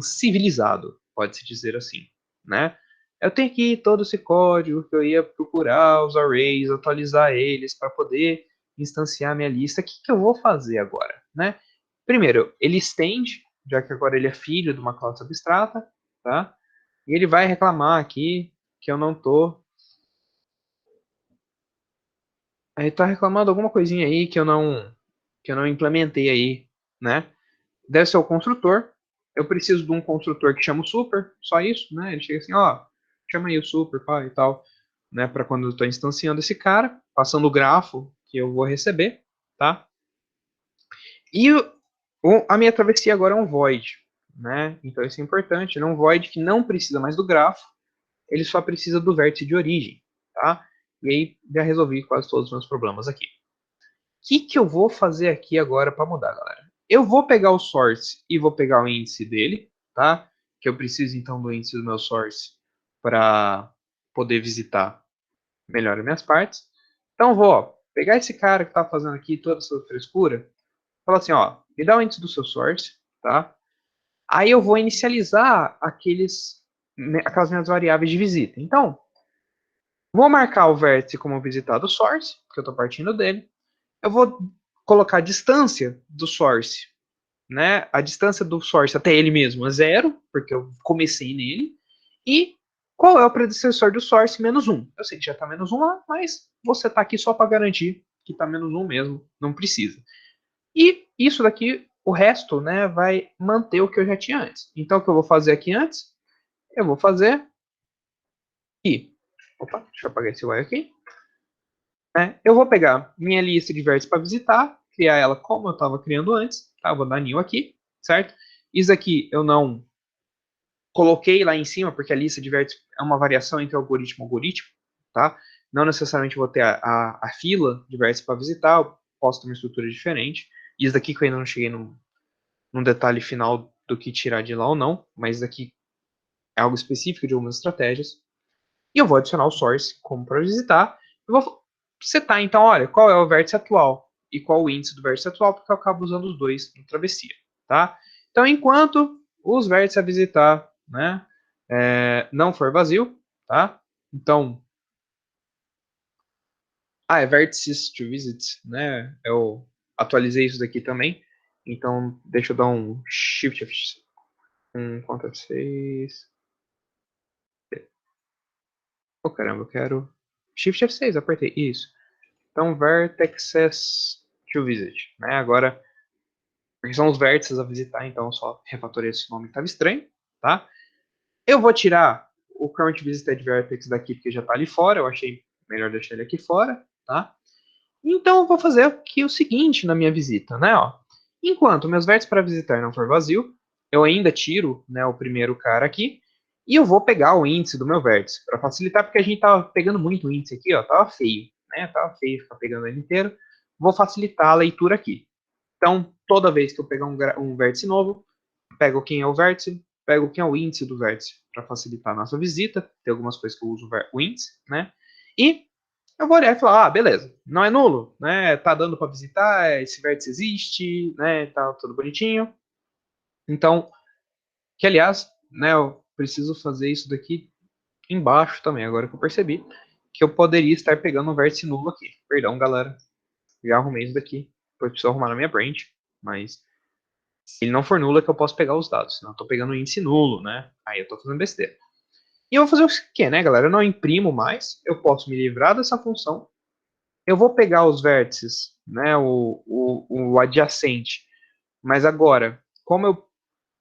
civilizado, pode-se dizer assim, né? Eu tenho aqui todo esse código que eu ia procurar os arrays, atualizar eles para poder instanciar minha lista. O que, que eu vou fazer agora, né? Primeiro, ele estende, já que agora ele é filho de uma classe abstrata, tá? E ele vai reclamar aqui que eu não tô. Ele tá reclamando alguma coisinha aí que eu não implementei aí, né? Deve ser o construtor. Eu preciso de um construtor que chama o super, só isso, né? Ele chega assim, ó, chama aí o super, pá, e tal, né? Para quando eu estou instanciando esse cara, passando o grafo que eu vou receber, tá? E a minha travessia agora é um void, né? Então isso é importante. Ele é um void que não precisa mais do grafo, ele só precisa do vértice de origem, tá? E aí já resolvi quase todos os meus problemas aqui. O que eu vou fazer aqui agora para mudar, galera? Eu vou pegar o source e vou pegar o índice dele, tá? Que eu preciso então do índice do meu source para poder visitar melhor as minhas partes. Então vou pegar esse cara que está fazendo aqui toda essa frescura, falar assim, ó, me dá o índice do seu source, tá? Aí eu vou inicializar aquelas minhas variáveis de visita. Então, vou marcar o vértice como visitado source, porque eu estou partindo dele. Eu vou colocar a distância do source, né? A distância do source até ele mesmo é zero, porque eu comecei nele. E qual é o predecessor do source? Menos um. Eu sei que já está menos um lá, mas você está aqui só para garantir que está menos um mesmo, não precisa. E isso daqui, o resto, né, vai manter o que eu já tinha antes. Então, o que eu vou fazer aqui antes? Eu vou fazer aqui. Opa, deixa eu apagar esse while aqui. Né? Eu vou pegar minha lista de vértices para visitar, criar ela como eu estava criando antes, tá? Eu vou dar new aqui, certo? Isso aqui eu não coloquei lá em cima, porque a lista de vértices é uma variação entre algoritmo e algoritmo, tá? Não necessariamente vou ter a fila de vértices para visitar, eu posso ter uma estrutura diferente. Isso daqui que eu ainda não cheguei num detalhe final do que tirar de lá ou não, mas isso daqui é algo específico de algumas estratégias. E eu vou adicionar o source como para visitar. Eu vou setar, então, olha, qual é o vértice atual e qual o índice do vértice atual, porque eu acabo usando os dois no travessia, tá? Então, enquanto os vértices a visitar, né, não for vazio, tá? Então, é vértices to visit, né? Eu atualizei isso daqui também. Então, deixa eu dar um Shift F6, um Ctrl F6. Oh, caramba, eu quero Shift F6, apertei, isso. Então, vertexes to visit, né? Agora, porque são os vértices a visitar, então só refatorei esse nome que estava estranho, tá? Eu vou tirar o current visited vertex daqui porque já está ali fora, eu achei melhor deixar ele aqui fora, tá? Então eu vou fazer aqui o seguinte na minha visita, né? Ó. Enquanto meus vértices para visitar não for vazio, eu ainda tiro, né, o primeiro cara aqui e eu vou pegar o índice do meu vértice para facilitar, porque a gente tava pegando muito índice aqui, ó, tava feio, né? Tava feio ficar pegando ele inteiro. Vou facilitar a leitura aqui. Então, toda vez que eu pegar um vértice novo, pego quem é o vértice, pego quem é o índice do vértice para facilitar a nossa visita. Tem algumas coisas que eu uso o índice, né? E eu vou olhar e falar, ah, beleza, não é nulo, né? Tá dando para visitar, esse vértice existe, né? Tá tudo bonitinho. Então, que aliás, né, eu preciso fazer isso daqui embaixo também, agora que eu percebi que eu poderia estar pegando um vértice nulo aqui. Perdão, galera, já arrumei isso daqui, depois preciso arrumar na minha branch, mas se ele não for nulo é que eu posso pegar os dados, senão eu tô pegando um índice nulo, né? Aí eu tô fazendo besteira. E eu vou fazer o que, né, galera? Eu não imprimo mais, eu posso me livrar dessa função. Eu vou pegar os vértices, né, o adjacente, mas agora, como eu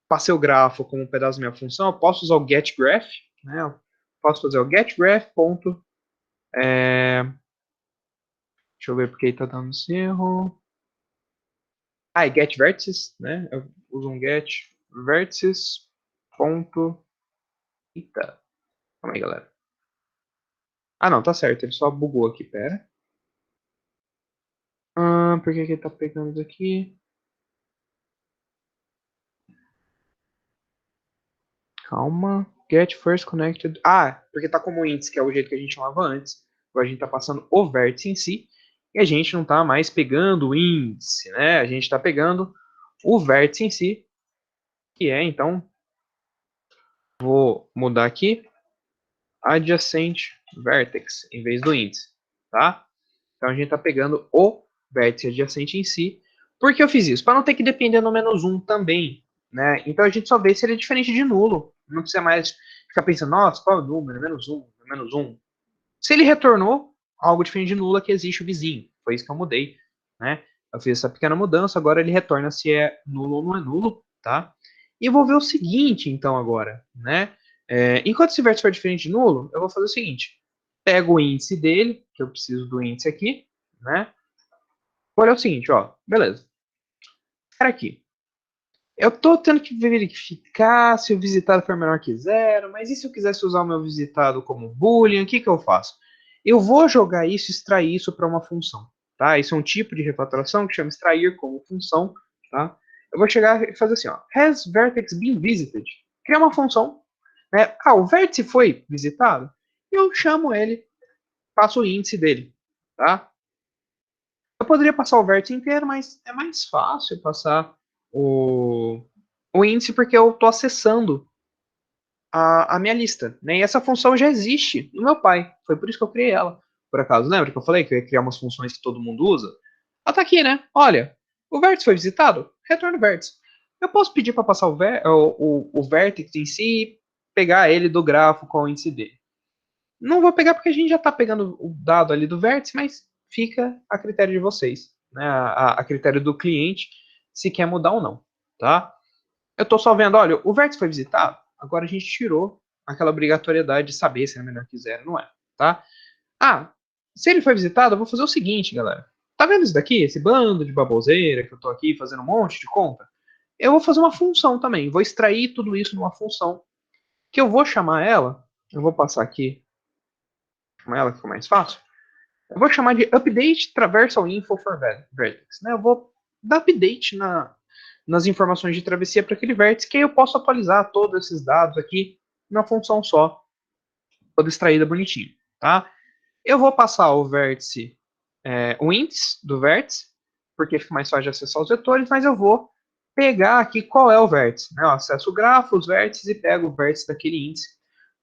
passei o grafo como um pedaço da minha função, eu posso usar o getGraph, né? Eu posso fazer o getGraph. Deixa eu ver porque está dando esse erro. Ah, é getVertices, né? Eu uso um getVertices. Eita, calma aí, galera. Ah, não, tá certo, ele só bugou aqui, pera. Por que que ele tá pegando isso aqui? Calma. Get first connected. Ah, porque tá como índice, que é o jeito que a gente chamava antes. Agora a gente tá passando o vértice em si. E a gente não tá mais pegando o índice, né? A gente tá pegando o vértice em si. Que é, então, vou mudar aqui. Adjacent vertex, em vez do índice, tá? Então a gente tá pegando o vértice adjacente em si. Por que eu fiz isso? Para não ter que depender no menos um também, né? Então a gente só vê se ele é diferente de nulo. Não precisa mais ficar pensando, nossa, qual é o número? Menos um, menos um. Se ele retornou algo diferente de nulo, é que existe o vizinho. Foi isso que eu mudei, né? Eu fiz essa pequena mudança, agora ele retorna se é nulo ou não é nulo, tá? E eu vou ver o seguinte, então, agora, né? Enquanto esse vértice for diferente de nulo, eu vou fazer o seguinte. Pego o índice dele, que eu preciso do índice aqui, né? Olha o seguinte, ó. Beleza. Cara aqui. Eu tô tendo que verificar se o visitado for menor que zero, mas e se eu quisesse usar o meu visitado como boolean, o que que eu faço? Eu vou jogar isso, extrair isso para uma função, tá? Isso é um tipo de refatoração que chama extrair como função, tá? Eu vou chegar e fazer assim, ó, has vertex been visited? Criar uma função, né? Ah, o vértice foi visitado? Eu chamo ele, passo o índice dele, tá? Eu poderia passar o vértice inteiro, mas é mais fácil passar o, o índice porque eu estou acessando a minha lista, né? E essa função já existe no meu pai. Foi por isso que eu criei ela. Por acaso, lembra que eu falei que eu ia criar umas funções que todo mundo usa? Ela tá aqui, né? Olha, o vértice foi visitado? Retorna o vértice. Eu posso pedir para passar o vértice em si e pegar ele do grafo com o índice dele. Não vou pegar porque a gente já está pegando o dado ali do vértice, mas fica a critério de vocês, né? A critério do cliente, se quer mudar ou não, tá? Eu estou só vendo, olha, o vértice foi visitado, agora a gente tirou aquela obrigatoriedade de saber se é menor que zero, não é, tá? Ah, se ele foi visitado, eu vou fazer o seguinte, galera. Tá vendo isso daqui? Esse bando de baboseira que eu tô aqui fazendo um monte de conta? Eu vou fazer uma função também. Vou extrair tudo isso numa função que eu vou chamar ela. Eu vou passar aqui com ela, que ficou mais fácil. Eu vou chamar de update traversal info for vertex, né? Eu vou dar update nas informações de travessia para aquele vértice, que aí eu posso atualizar todos esses dados aqui na função só, toda extraída bonitinho, tá? Eu vou passar o vértice, o índice do vértice, porque fica mais fácil de acessar os vetores, mas eu vou pegar aqui qual é o vértice, né? Eu acesso o grafo, os vértices e pego o vértice daquele índice,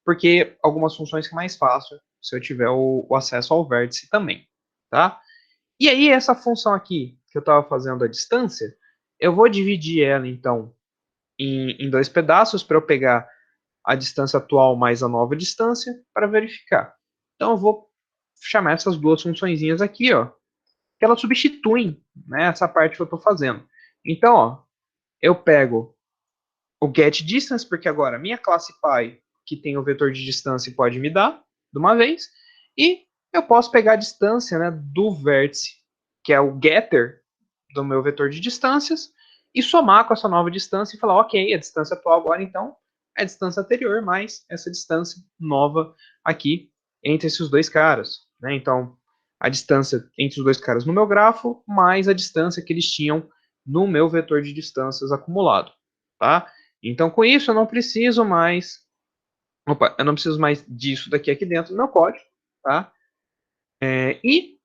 porque algumas funções que é mais fácil se eu tiver o acesso ao vértice também, tá? E aí, essa função aqui, que eu estava fazendo à distância, eu vou dividir ela, então, em dois pedaços para eu pegar a distância atual mais a nova distância para verificar. Então, eu vou chamar essas duas funçõezinhas aqui, ó, que elas substituem, né, essa parte que eu estou fazendo. Então, ó, eu pego o getDistance, porque agora minha classe Pi, que tem o vetor de distância, pode me dar de uma vez, e eu posso pegar a distância, né, do vértice, que é o getter do meu vetor de distâncias, e somar com essa nova distância e falar, ok, a distância atual agora, então, é a distância anterior mais essa distância nova aqui entre esses dois caras. Né? Então, a distância entre os dois caras no meu grafo, mais a distância que eles tinham no meu vetor de distâncias acumulado. Tá? Então, com isso, eu não preciso mais... Opa, eu não preciso mais disso daqui aqui dentro do meu código. Tá? E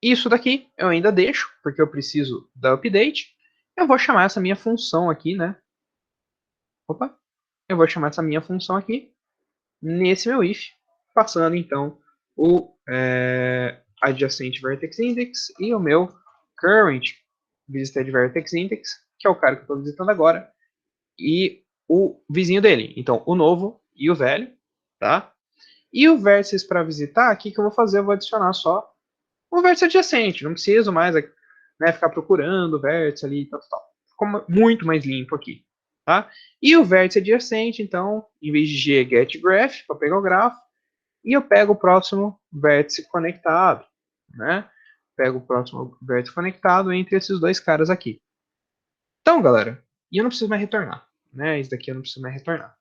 isso daqui eu ainda deixo, porque eu preciso da update. Eu vou chamar essa minha função aqui, né? Opa! Eu vou chamar essa minha função aqui nesse meu if, passando então o adjacent vertex index e o meu current visited vertex index, que é o cara que eu estou visitando agora, e o vizinho dele. Então, o novo e o velho, tá? E o vértices para visitar, o que eu vou fazer? Eu vou adicionar só um vértice adjacente, não preciso mais, né, ficar procurando o vértice ali e tal, tal. Ficou muito mais limpo aqui. Tá? E o vértice adjacente, então, em vez de G, get graph, para pegar o grafo, e eu pego o próximo vértice conectado. Né? Pego o próximo vértice conectado entre esses dois caras aqui. Então, galera, e eu não preciso mais retornar. Né? Isso daqui eu não preciso mais retornar.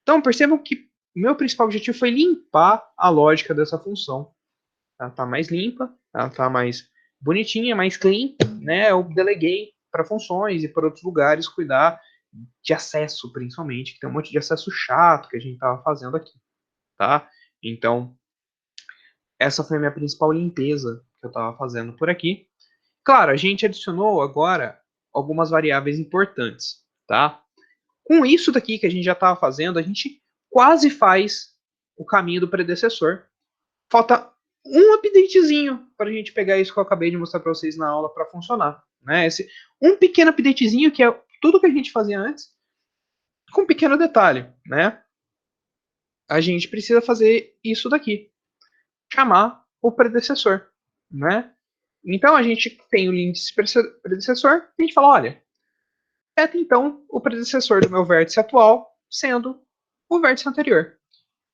Então, percebam que meu principal objetivo foi limpar a lógica dessa função. Ela está mais limpa, ela está mais bonitinha, mais clean, né? Eu deleguei para funções e para outros lugares cuidar de acesso, principalmente, que tem um monte de acesso chato que a gente estava fazendo aqui, tá? Então, essa foi a minha principal limpeza que eu estava fazendo por aqui. Claro, a gente adicionou agora algumas variáveis importantes, tá? Com isso daqui que a gente já estava fazendo, a gente quase faz o caminho do predecessor. Falta um updatezinho para a gente pegar isso que eu acabei de mostrar para vocês na aula para funcionar. Né? Um pequeno updatezinho que é tudo que a gente fazia antes, com um pequeno detalhe. Né? A gente precisa fazer isso daqui. Chamar o predecessor. Né? Então a gente tem o índice predecessor e a gente fala, olha, então o predecessor do meu vértice atual sendo o vértice anterior.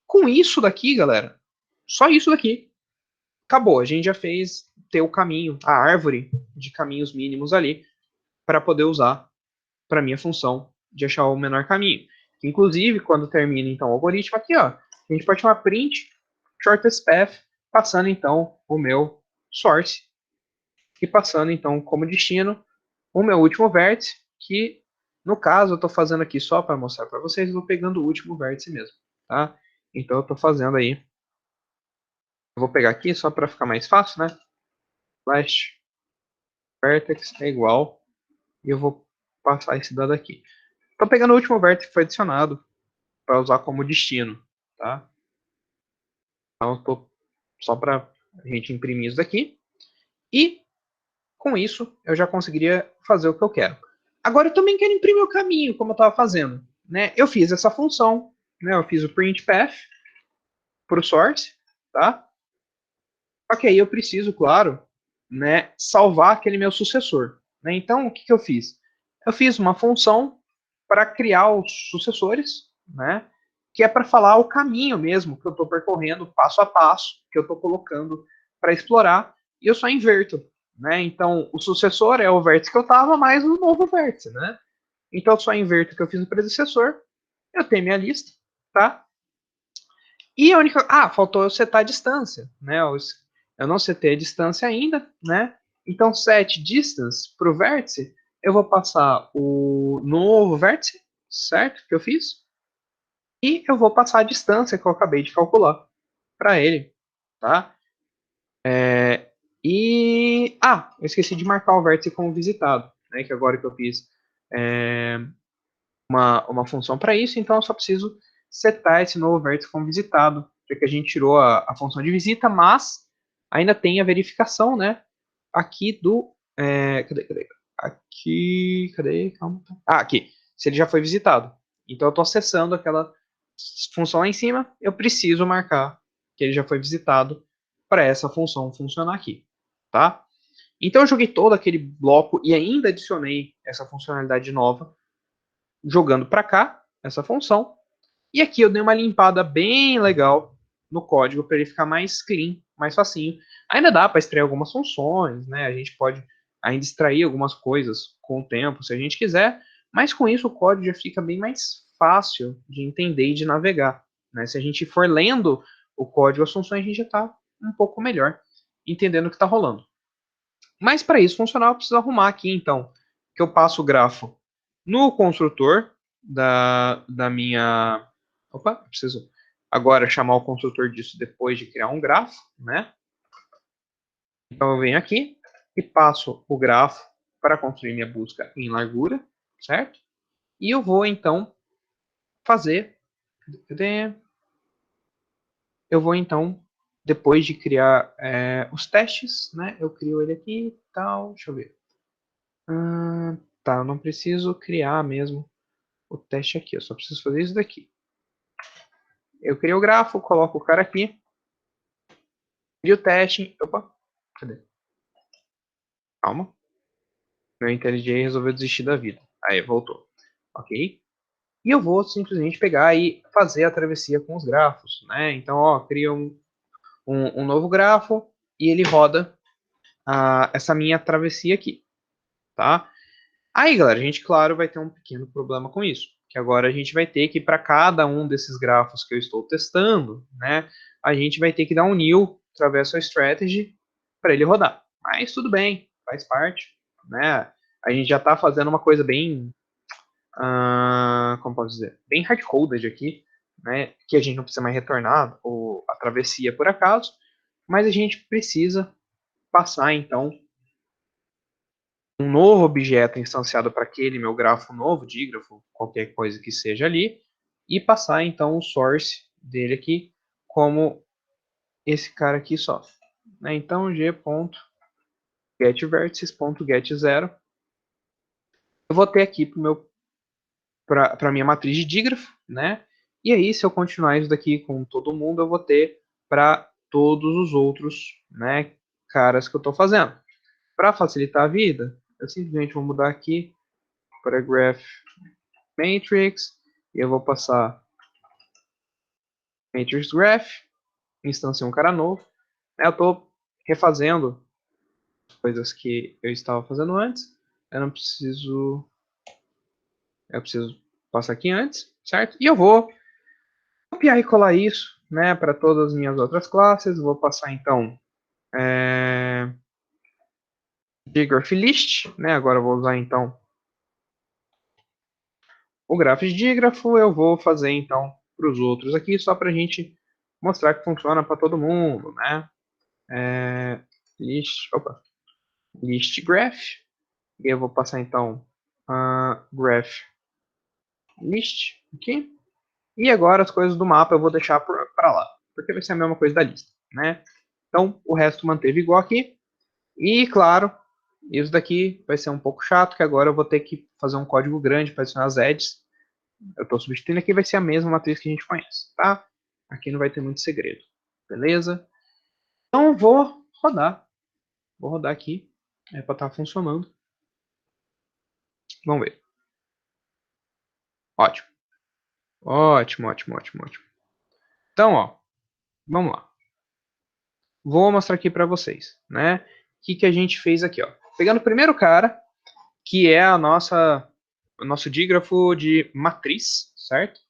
Com isso daqui, galera, só isso daqui, acabou. A gente já fez ter o caminho, a árvore de caminhos mínimos ali, para poder usar para minha função de achar o menor caminho. Inclusive, quando termina então o algoritmo aqui, ó, a gente pode chamar print shortest path, passando então o meu source e passando então como destino o meu último vértice, que no caso eu estou fazendo aqui só para mostrar para vocês, eu estou pegando o último vértice mesmo, tá? Então eu estou fazendo aí, eu vou pegar aqui só para ficar mais fácil, né? Last vertex é igual, e eu vou passar esse dado aqui. Estou pegando o último vértice que foi adicionado para usar como destino, tá? Então estou só para a gente imprimir isso daqui, e com isso eu já conseguiria fazer o que eu quero. Agora eu também quero imprimir o caminho, como eu estava fazendo. Né? Eu fiz essa função, né? Eu fiz o print path para o source, tá? Só que aí eu preciso, claro, né, salvar aquele meu sucessor. Né? Então, o que eu fiz? Eu fiz uma função para criar os sucessores, né, que é para falar o caminho mesmo que eu estou percorrendo, passo a passo, que eu estou colocando para explorar, e eu só inverto. Né? Então, o sucessor é o vértice que eu estava, mais o novo vértice. Né? Então, eu só inverto o que eu fiz no predecessor, eu tenho minha lista, tá? E a única. Ah, faltou eu setar a distância, né? Eu não setei a distância ainda, né? Então, set distance para o vértice, eu vou passar o novo vértice, certo? Que eu fiz. E eu vou passar a distância que eu acabei de calcular para ele, tá? Eu esqueci de marcar o vértice como visitado, né? Que agora que eu fiz uma função para isso, então eu só preciso setar esse novo vértice como visitado, já que a gente tirou a função de visita, mas ainda tem a verificação, né, aqui do... cadê? Aqui, cadê? Calma. Aqui, se ele já foi visitado. Então eu estou acessando aquela função lá em cima, eu preciso marcar que ele já foi visitado para essa função funcionar aqui, tá? Então eu joguei todo aquele bloco e ainda adicionei essa funcionalidade nova, jogando para cá, essa função. E aqui eu dei uma limpada bem legal no código para ele ficar mais clean, mais facinho. Ainda dá para extrair algumas funções, né? A gente pode ainda extrair algumas coisas com o tempo, se a gente quiser, mas com isso o código já fica bem mais fácil de entender e de navegar, né? Se a gente for lendo o código, as funções, a gente já está um pouco melhor entendendo o que está rolando. Mas para isso funcionar, eu preciso arrumar aqui, então, que eu passo o grafo no construtor da minha... Opa, preciso agora chamar o construtor disso depois de criar um grafo, né? Então eu venho aqui e passo o grafo para construir minha busca em largura, certo? E eu vou, então, fazer... Eu vou, então, depois de criar os testes, né? Eu crio ele aqui e tal, deixa eu ver. Tá, eu não preciso criar mesmo o teste aqui, eu só preciso fazer isso daqui. Eu criei o grafo, coloco o cara aqui, crio o teste, opa, cadê? Calma, meu IntelliJ resolveu desistir da vida. Aí, voltou, ok? E eu vou simplesmente pegar e fazer a travessia com os grafos, né? Então, ó, cria um novo grafo e ele roda essa minha travessia aqui, tá? Aí, galera, a gente, claro, vai ter um pequeno problema com isso, que agora a gente vai ter que, para cada um desses grafos que eu estou testando, né, a gente vai ter que dar um new traversal strategy para ele rodar. Mas tudo bem, faz parte, né? A gente já está fazendo uma coisa bem, como posso dizer, bem hard-coded aqui, né, que a gente não precisa mais retornar a travessia por acaso, mas a gente precisa passar, então, um novo objeto instanciado para aquele meu grafo novo, dígrafo, qualquer coisa que seja ali, e passar então o source dele aqui como esse cara aqui só. Né? Então g.getVertices.getZero. Eu vou ter aqui para a minha matriz de dígrafo, né? E aí, se eu continuar isso daqui com todo mundo, eu vou ter para todos os outros, né, caras que eu estou fazendo. Para facilitar a vida, eu simplesmente vou mudar aqui para graph matrix, e eu vou passar matrix graph, instanciar um cara novo. Eu estou refazendo as coisas que eu estava fazendo antes. Eu não preciso... Eu preciso passar aqui antes, certo? E eu vou copiar e colar isso, né, para todas as minhas outras classes. Vou passar, então, digraph list, né? Agora eu vou usar, então, o grafo de dígrafo. Eu vou fazer, então, para os outros aqui, só para a gente mostrar que funciona para todo mundo, né? List graph, e eu vou passar então a graph list aqui, e agora as coisas do mapa eu vou deixar para lá, porque vai ser a mesma coisa da lista, né? Então o resto manteve igual aqui, e claro, isso daqui vai ser um pouco chato, que agora eu vou ter que fazer um código grande para adicionar as edges. Eu estou substituindo aqui, vai ser a mesma matriz que a gente conhece, tá? Aqui não vai ter muito segredo, beleza? Então vou rodar aqui, para estar funcionando. Vamos ver. Ótimo. Ótimo, ótimo, ótimo, ótimo. Então, ó, vamos lá. Vou mostrar aqui para vocês, né? O que a gente fez aqui, ó. Pegando o primeiro cara, que é o nosso dígrafo de matriz, certo?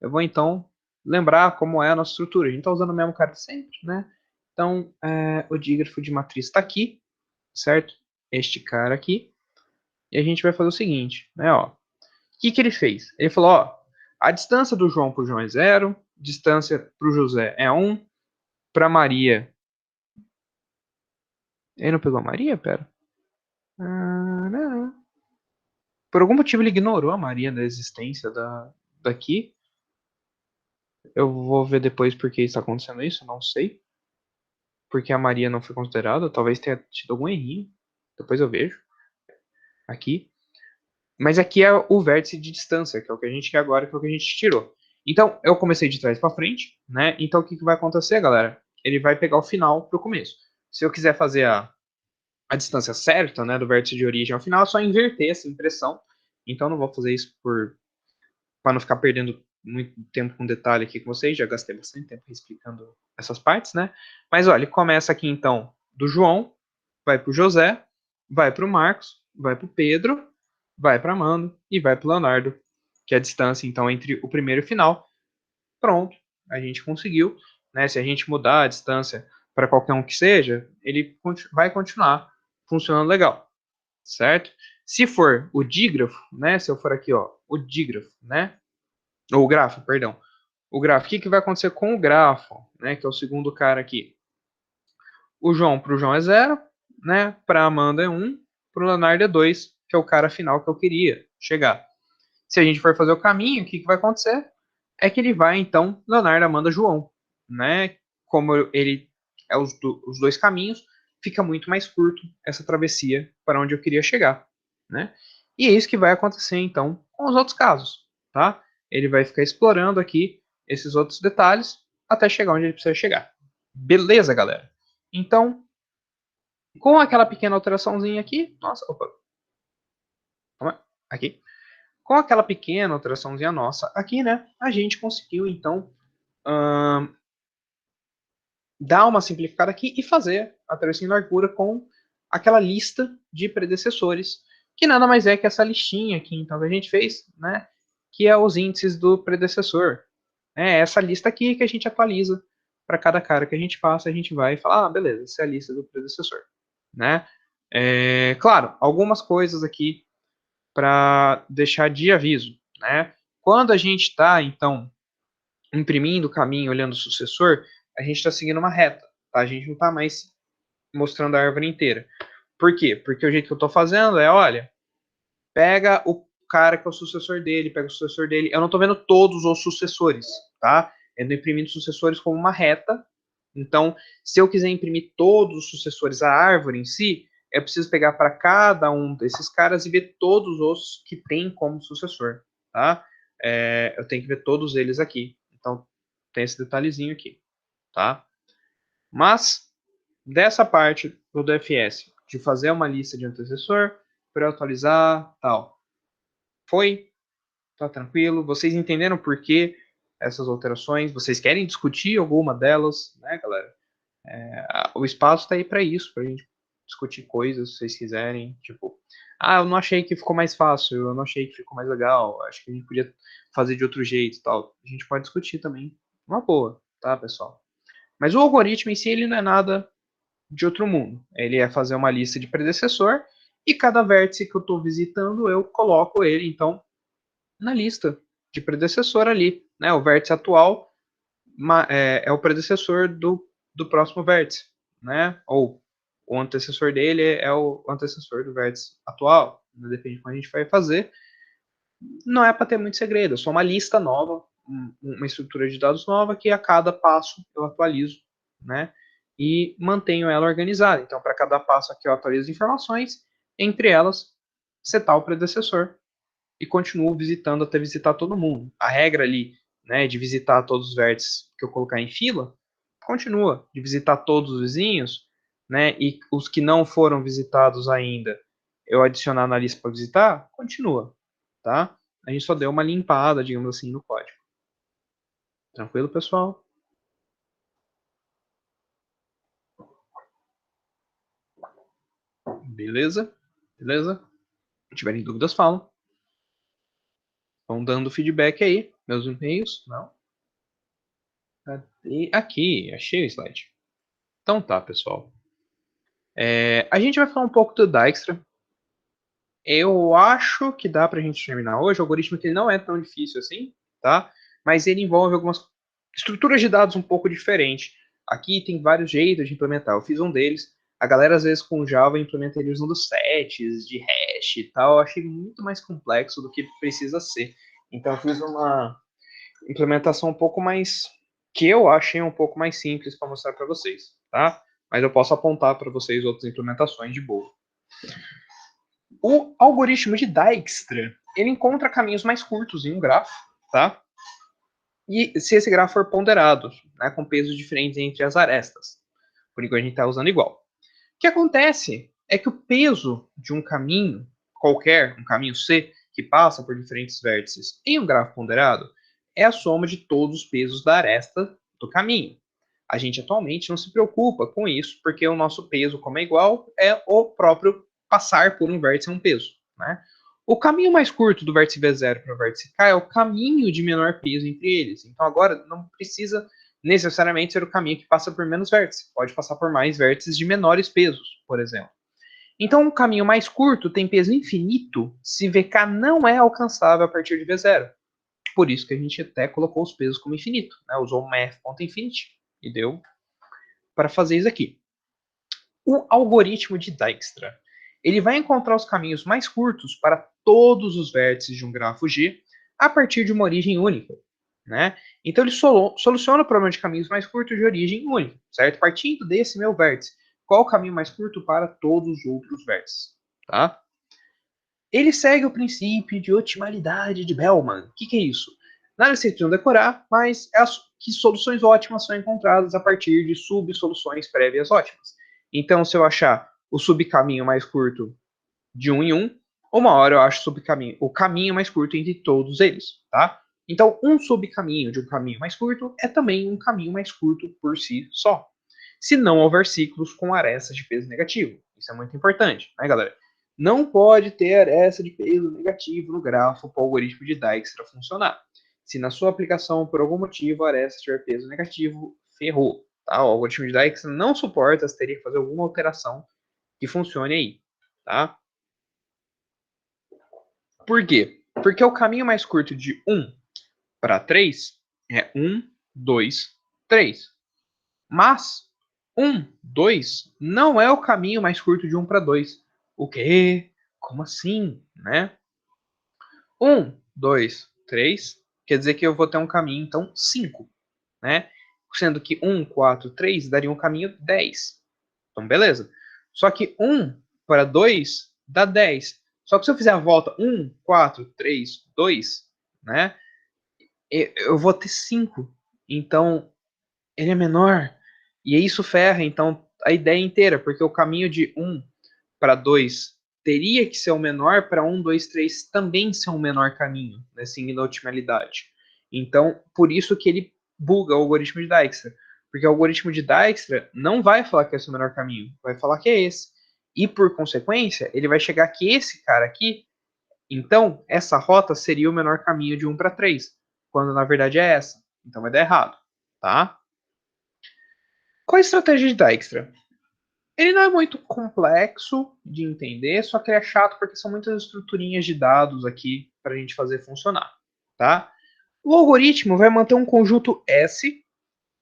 Eu vou, então, lembrar como é a nossa estrutura. A gente está usando o mesmo cara de sempre, né? Então, o dígrafo de matriz está aqui, certo? Este cara aqui. E a gente vai fazer o seguinte, né, ó. O que ele fez? Ele falou, ó, a distância do João para o João é 0, distância para o José é 1, para Maria... Ele não pegou a Maria? Pera. Não. Por algum motivo ele ignorou a Maria da existência daqui. Eu vou ver depois por que está acontecendo isso, não sei. Porque a Maria não foi considerada, talvez tenha tido algum errinho. Depois eu vejo. Aqui. Mas aqui é o vértice de distância, que é o que a gente quer agora, que é o que a gente tirou. Então, eu comecei de trás para frente, né? Então, o que vai acontecer, galera? Ele vai pegar o final para o começo. Se eu quiser fazer a distância certa, né, do vértice de origem ao final, é só inverter essa impressão. Então, não vou fazer isso para não ficar perdendo muito tempo com detalhe aqui com vocês, já gastei bastante tempo explicando essas partes, né? Mas olha, ele começa aqui então do João, vai para o José, vai para o Marcos, vai para o Pedro, vai para Amanda e vai para o Leonardo, que é a distância então entre o primeiro e o final. Pronto, a gente conseguiu, né? Se a gente mudar a distância para qualquer um que seja, ele vai continuar funcionando legal, certo? Se for o dígrafo, né? Se eu for aqui, ó, o dígrafo, né? Ou o grafo, perdão. O grafo, o que, que vai acontecer com o grafo, né? Que é o segundo cara aqui. O João para o João é 0, né? Para a Amanda é 1, para o Leonardo é 2, que é o cara final que eu queria chegar. Se a gente for fazer o caminho, o que, que vai acontecer? É que ele vai, então, Leonardo, Amanda, João, né? Como ele é os dois caminhos, fica muito mais curto essa travessia para onde eu queria chegar, né? E é isso que vai acontecer, então, com os outros casos, tá? Ele vai ficar explorando aqui esses outros detalhes até chegar onde ele precisa chegar. Beleza, galera? Então, com aquela pequena alteraçãozinha aqui, nossa, opa, aqui, com aquela pequena alteraçãozinha nossa aqui, né, a gente conseguiu, então, dar uma simplificada aqui e fazer a travessia largura com aquela lista de predecessores, que nada mais é que essa listinha aqui, então, que a gente fez, né, que é os índices do predecessor. É essa lista aqui que a gente atualiza para cada cara que a gente passa, a gente vai e fala, ah, beleza, essa é a lista do predecessor, né? Claro, algumas coisas aqui para deixar de aviso, né? Quando a gente está, então, imprimindo o caminho, olhando o sucessor, a gente está seguindo uma reta, tá? A gente não está mais mostrando a árvore inteira. Por quê? Porque o jeito que eu estou fazendo é, olha, pega o cara que é o sucessor dele, pega o sucessor dele. Eu não estou vendo todos os sucessores, tá? Eu estou imprimindo sucessores como uma reta. Então, se eu quiser imprimir todos os sucessores à árvore em si, eu preciso pegar para cada um desses caras e ver todos os que tem como sucessor, tá? Eu tenho que ver todos eles aqui. Então, tem esse detalhezinho aqui, tá? Mas, dessa parte do DFS, de fazer uma lista de antecessor, para atualizar, tal, foi, tá tranquilo. Vocês entenderam por que essas alterações? Vocês querem discutir alguma delas, né, galera? O espaço está aí para isso, para a gente discutir coisas, se vocês quiserem. Tipo, eu não achei que ficou mais fácil, eu não achei que ficou mais legal, acho que a gente podia fazer de outro jeito e tal. A gente pode discutir também. Uma boa, tá, pessoal? Mas o algoritmo em si, ele não é nada de outro mundo. Ele é fazer uma lista de predecessor e cada vértice que eu estou visitando, eu coloco ele, então, na lista de predecessor ali. Né? O vértice atual é o predecessor do próximo vértice. Né? Ou o antecessor dele é o antecessor do vértice atual. Depende de como a gente vai fazer. Não é para ter muito segredo, é só uma lista nova, uma estrutura de dados nova que a cada passo eu atualizo, né? E mantenho ela organizada. Então, para cada passo aqui eu atualizo informações, entre elas, setar o predecessor e continuo visitando até visitar todo mundo. A regra ali, né, de visitar todos os vértices que eu colocar em fila, continua. De visitar todos os vizinhos, né, e os que não foram visitados ainda, eu adicionar na lista para visitar, continua, tá? A gente só deu uma limpada, digamos assim, no código. Tranquilo, pessoal? Beleza? Beleza? Se tiverem dúvidas, falam. Vão dando feedback aí. Meus e-mails, não? Cadê? Aqui, achei o slide. Então tá, pessoal. A gente vai falar um pouco do Dijkstra. Eu acho que dá pra gente terminar hoje. O algoritmo que ele não é tão difícil assim, tá? Mas ele envolve algumas estruturas de dados um pouco diferentes. Aqui tem vários jeitos de implementar. Eu fiz um deles. A galera, às vezes, com Java, implementa ele usando sets de hash e tal. Eu achei muito mais complexo do que precisa ser. Então, eu fiz uma implementação um pouco mais... que eu achei um pouco mais simples para mostrar para vocês, tá? Mas eu posso apontar para vocês outras implementações de boa. O algoritmo de Dijkstra, ele encontra caminhos mais curtos em um grafo, tá? E se esse grafo for ponderado, né, com pesos diferentes entre as arestas. Por enquanto a gente está usando igual. O que acontece é que o peso de um caminho qualquer, um caminho C, que passa por diferentes vértices em um grafo ponderado, é a soma de todos os pesos da aresta do caminho. A gente atualmente não se preocupa com isso, porque o nosso peso, como é igual, é o próprio passar por um vértice é um peso, né? O caminho mais curto do vértice V0 para o vértice K é o caminho de menor peso entre eles. Então agora não precisa necessariamente ser o caminho que passa por menos vértices. Pode passar por mais vértices de menores pesos, por exemplo. Então, um caminho mais curto tem peso infinito se VK não é alcançável a partir de V0. Por isso que a gente até colocou os pesos como infinito, né? Usou math.infinity e deu para fazer isso aqui. O algoritmo de Dijkstra. Ele vai encontrar os caminhos mais curtos para todos os vértices de um grafo G a partir de uma origem única, né? Então ele soluciona o problema de caminhos mais curtos de origem única, certo? Partindo desse meu vértice, qual o caminho mais curto para todos os outros vértices, tá? Ele segue o princípio de otimalidade de Bellman. O que é isso? Nada se precisam decorar, mas é que soluções ótimas são encontradas a partir de subsoluções prévias ótimas. Então, se eu achar o subcaminho mais curto de um em um, uma hora eu acho o caminho mais curto entre todos eles, tá? Então, um subcaminho de um caminho mais curto é também um caminho mais curto por si só. Se não houver ciclos com arestas de peso negativo. Isso é muito importante, né, galera? Não pode ter aresta de peso negativo no grafo para o algoritmo de Dijkstra funcionar. Se na sua aplicação, por algum motivo, a aresta tiver peso negativo, ferrou. Tá? O algoritmo de Dijkstra não suporta, você teria que fazer alguma alteração que funcione aí. Tá? Por quê? Porque o caminho mais curto de 1 para 3 é 1, 2, 3. Mas 1, 2 não é o caminho mais curto de 1 para 2. O quê? Como assim? Né? 1, 2, 3 quer dizer que eu vou ter um caminho, então, 5. Né? Sendo que 1, 4, 3 daria um caminho 10. Então, beleza. Só que 1 para 2 dá 10. Só que se eu fizer a volta 1, 4, 3, 2, né? Eu vou ter 5. Então, ele é menor. E isso ferra, então, a ideia inteira, porque o caminho de 1 para 2 teria que ser o menor para 1, 2, 3 também ser um menor caminho, né, seguindo a otimalidade. Então, por isso que ele buga o algoritmo de Dijkstra. Porque o algoritmo de Dijkstra não vai falar que esse é o menor caminho, vai falar que é esse. E, por consequência, ele vai chegar que esse cara aqui, então, essa rota seria o menor caminho de 1 para 3, quando na verdade é essa. Então vai dar errado, tá? Qual a estratégia de Dijkstra? Ele não é muito complexo de entender, só que ele é chato porque são muitas estruturinhas de dados aqui para a gente fazer funcionar, tá? O algoritmo vai manter um conjunto S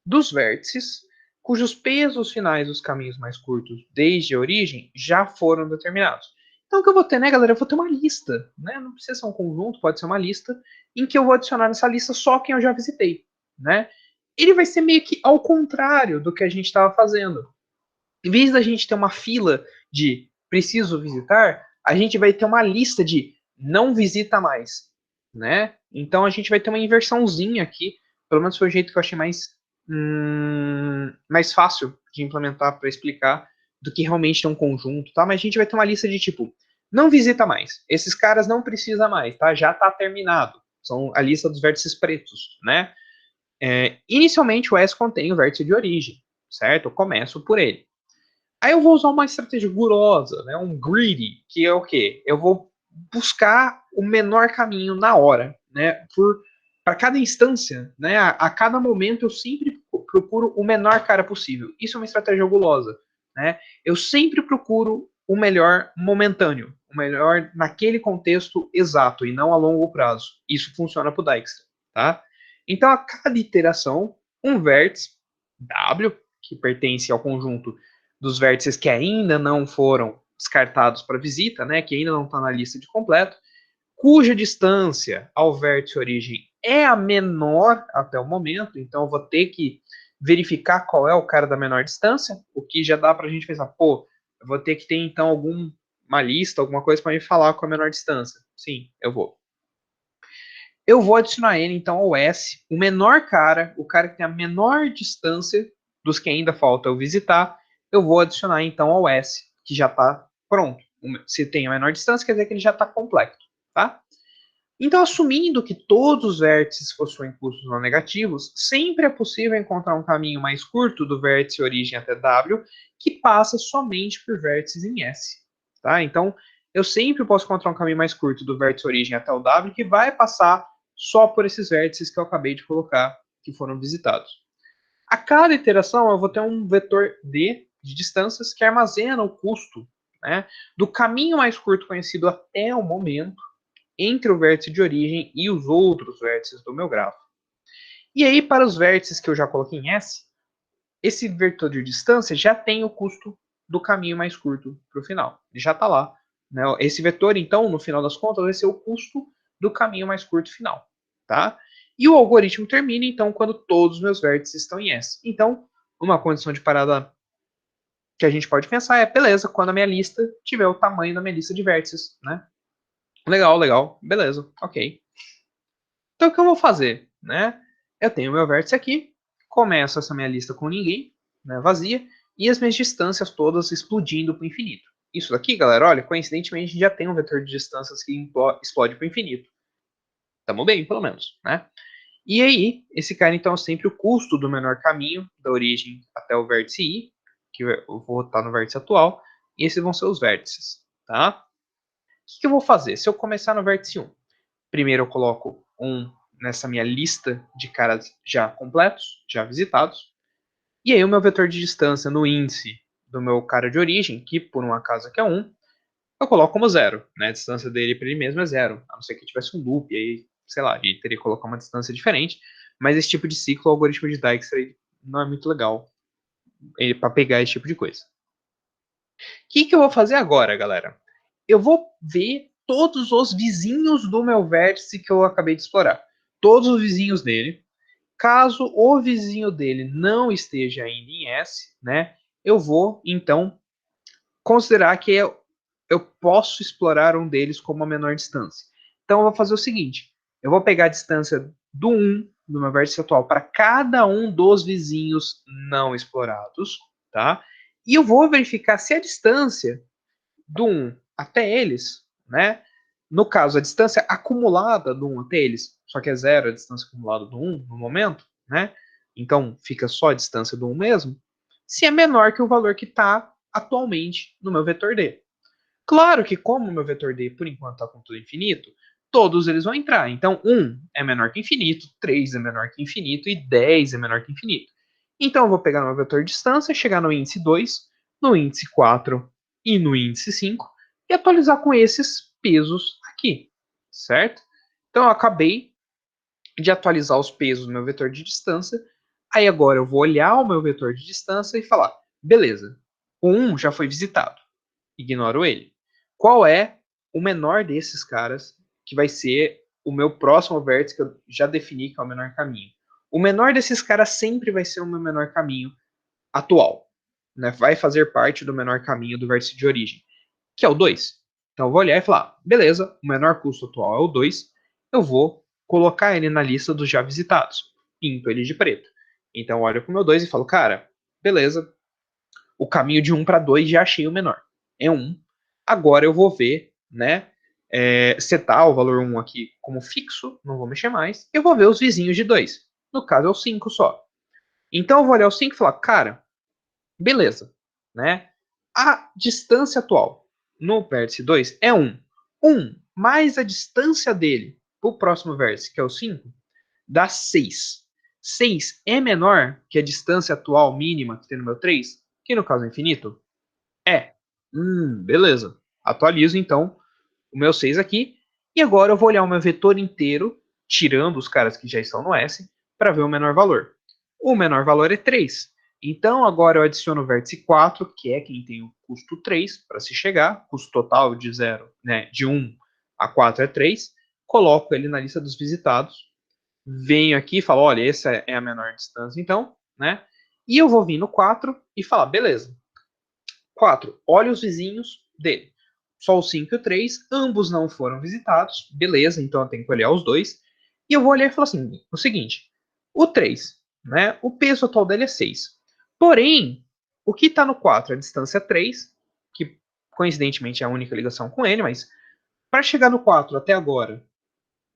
dos vértices, cujos pesos finais dos caminhos mais curtos desde a origem já foram determinados. Então o que eu vou ter, né, galera? Eu vou ter uma lista, né? Não precisa ser um conjunto, pode ser uma lista, em que eu vou adicionar nessa lista só quem eu já visitei, né? Ele vai ser meio que ao contrário do que a gente estava fazendo. Em vez da gente ter uma fila de preciso visitar, a gente vai ter uma lista de não visita mais, né? Então a gente vai ter uma inversãozinha aqui, pelo menos foi o jeito que eu achei mais fácil de implementar para explicar do que realmente ter um conjunto, tá? Mas a gente vai ter uma lista de tipo, não visita mais, esses caras não precisa mais, tá? Já está terminado. São a lista dos vértices pretos, né? Inicialmente o S contém o vértice de origem, certo? Eu começo por ele. Aí eu vou usar uma estratégia gurosa, né, um greedy, que é o quê? Eu vou buscar o menor caminho na hora, né, para cada instância, né, a cada momento eu sempre procuro o menor cara possível. Isso é uma estratégia gulosa, né? Eu sempre procuro o melhor momentâneo, o melhor naquele contexto exato e não a longo prazo. Isso funciona para o Dijkstra, tá? Então a cada iteração, um vértice W, que pertence ao conjunto dos vértices que ainda não foram descartados para visita, né, que ainda não está na lista de completo, cuja distância ao vértice origem é a menor até o momento, então eu vou ter que verificar qual é o cara da menor distância, o que já dá para a gente pensar, pô, eu vou ter que ter então alguma lista, alguma coisa para me falar com a menor distância. Sim, eu vou. Eu vou adicionar ele então ao S, o menor cara, o cara que tem a menor distância dos que ainda falta eu visitar, eu vou adicionar então ao S, que já está pronto. Se tem a menor distância, quer dizer que ele já está completo, tá? Então, assumindo que todos os vértices possuem custos não negativos, sempre é possível encontrar um caminho mais curto do vértice origem até W, que passa somente por vértices em S. Tá? Então, eu sempre posso encontrar um caminho mais curto do vértice origem até o W, que vai passar só por esses vértices que eu acabei de colocar, que foram visitados. A cada iteração, eu vou ter um vetor D de distâncias que armazena o custo, né, do caminho mais curto conhecido até o momento, entre o vértice de origem e os outros vértices do meu grafo. E aí, para os vértices que eu já coloquei em S, esse vetor de distância já tem o custo do caminho mais curto para o final. Ele já está lá. Né? Esse vetor, então, no final das contas, vai ser o custo do caminho mais curto final. Tá? E o algoritmo termina, então, quando todos os meus vértices estão em S. Então, uma condição de parada que a gente pode pensar é, beleza, quando a minha lista tiver o tamanho da minha lista de vértices. Né? Legal, legal, beleza, ok. Então, o que eu vou fazer? Né? Eu tenho meu vértice aqui, começo essa minha lista com ninguém, né, vazia, e as minhas distâncias todas explodindo para o infinito. Isso daqui, galera, olha, coincidentemente já tem um vetor de distâncias que explode para o infinito. Tamo bem, pelo menos, né? E aí, esse cara, então, é sempre o custo do menor caminho, da origem até o vértice I, que eu vou estar no vértice atual, e esses vão ser os vértices, tá? O que eu vou fazer? Se eu começar no vértice 1, primeiro eu coloco um nessa minha lista de caras já completos, já visitados. E aí o meu vetor de distância no índice do meu cara de origem, que por um acaso aqui é 1, eu coloco como 0. Né? A distância dele para ele mesmo é 0. A não ser que tivesse um loop, aí, sei lá, ele teria que colocar uma distância diferente. Mas esse tipo de ciclo, o algoritmo de Dijkstra não é muito legal para pegar esse tipo de coisa. O que eu vou fazer agora, galera? Eu vou ver todos os vizinhos do meu vértice que eu acabei de explorar. Todos os vizinhos dele. Caso o vizinho dele não esteja ainda em S, né, eu vou, então, considerar que eu posso explorar um deles como a menor distância. Então, eu vou fazer o seguinte. Eu vou pegar a distância do 1 do meu vértice atual para cada um dos vizinhos não explorados, tá? E eu vou verificar se a distância do 1 até eles, né? No caso, a distância acumulada do 1 até eles, só que é zero a distância acumulada do 1 no momento, né? Então fica só a distância do 1 mesmo, se é menor que o valor que está atualmente no meu vetor D. Claro que como o meu vetor D por enquanto está com tudo infinito, todos eles vão entrar. Então 1 é menor que infinito, 3 é menor que infinito e 10 é menor que infinito. Então eu vou pegar no meu vetor de distância, chegar no índice 2, no índice 4 e no índice 5 e atualizar com esses pesos aqui, certo? Então eu acabei de atualizar os pesos do meu vetor de distância. Aí agora eu vou olhar o meu vetor de distância e falar, beleza, o 1 já foi visitado, ignoro ele. Qual é o menor desses caras que vai ser o meu próximo vértice que eu já defini que é o menor caminho? O menor desses caras sempre vai ser o meu menor caminho atual. Né? Vai fazer parte do menor caminho do vértice de origem, que é o 2. Então eu vou olhar e falar, beleza, o menor custo atual é o 2, eu vou colocar ele na lista dos já visitados. Pinto ele de preto. Então eu olho para o meu 2 e falo, cara, beleza, o caminho de 1 para 2 já achei o menor. É 1. Agora eu vou ver, né, setar o valor 1 aqui como fixo, não vou mexer mais. Eu vou ver os vizinhos de 2. No caso é o 5 só. Então eu vou olhar o 5 e falar, cara, beleza, né? A distância atual no vértice 2 é 1. 1 mais a distância dele para o próximo vértice, que é o 5, dá 6. 6 é menor que a distância atual mínima que tem no meu 3, que no caso é infinito? É. Beleza. Atualizo então o meu 6 aqui. E agora eu vou olhar o meu vetor inteiro, tirando os caras que já estão no S, para ver o menor valor. O menor valor é 3. Então agora eu adiciono o vértice 4, que é quem tem o custo 3 para se chegar, custo total de 0, né, de 1 a 4 é 3. Coloco ele na lista dos visitados. Venho aqui e falo, olha, essa é a menor distância então, né? E eu vou vir no 4 e falar, beleza, 4. Olha os vizinhos dele. Só o 5 e o 3, ambos não foram visitados. Beleza, então eu tenho que olhar os dois. E eu vou olhar e falar assim: o seguinte, o 3, né? O peso atual dele é 6. Porém, o que está no 4, a distância é 3, que coincidentemente é a única ligação com ele, mas para chegar no 4 até agora,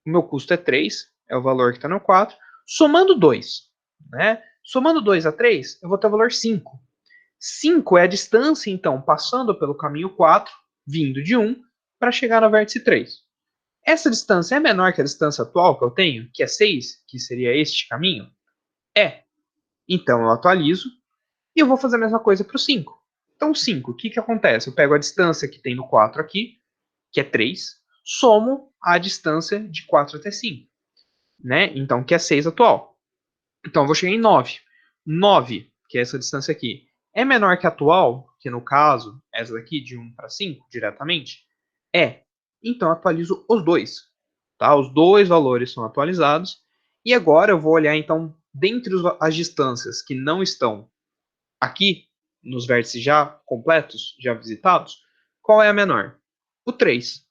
o meu custo é 3, é o valor que está no 4, somando 2. Né? Somando 2 a 3, eu vou ter o valor 5. 5 é a distância, então, passando pelo caminho 4, vindo de 1, para chegar no vértice 3. Essa distância é menor que a distância atual que eu tenho, que é 6, que seria este caminho? É. Então eu atualizo e eu vou fazer a mesma coisa para o 5. Então, 5, o que acontece? Eu pego a distância que tem no 4 aqui, que é 3, somo a distância de 4 até 5, né? Então, que é 6 atual. Então, eu vou chegar em 9. 9, que é essa distância aqui, é menor que a atual, que no caso, essa daqui, de 1 para 5, diretamente? É. Então, eu atualizo os dois. Tá? Os dois valores são atualizados. E agora eu vou olhar, então, dentre as distâncias que não estão aqui, nos vértices já completos, já visitados, qual é a menor? O 3.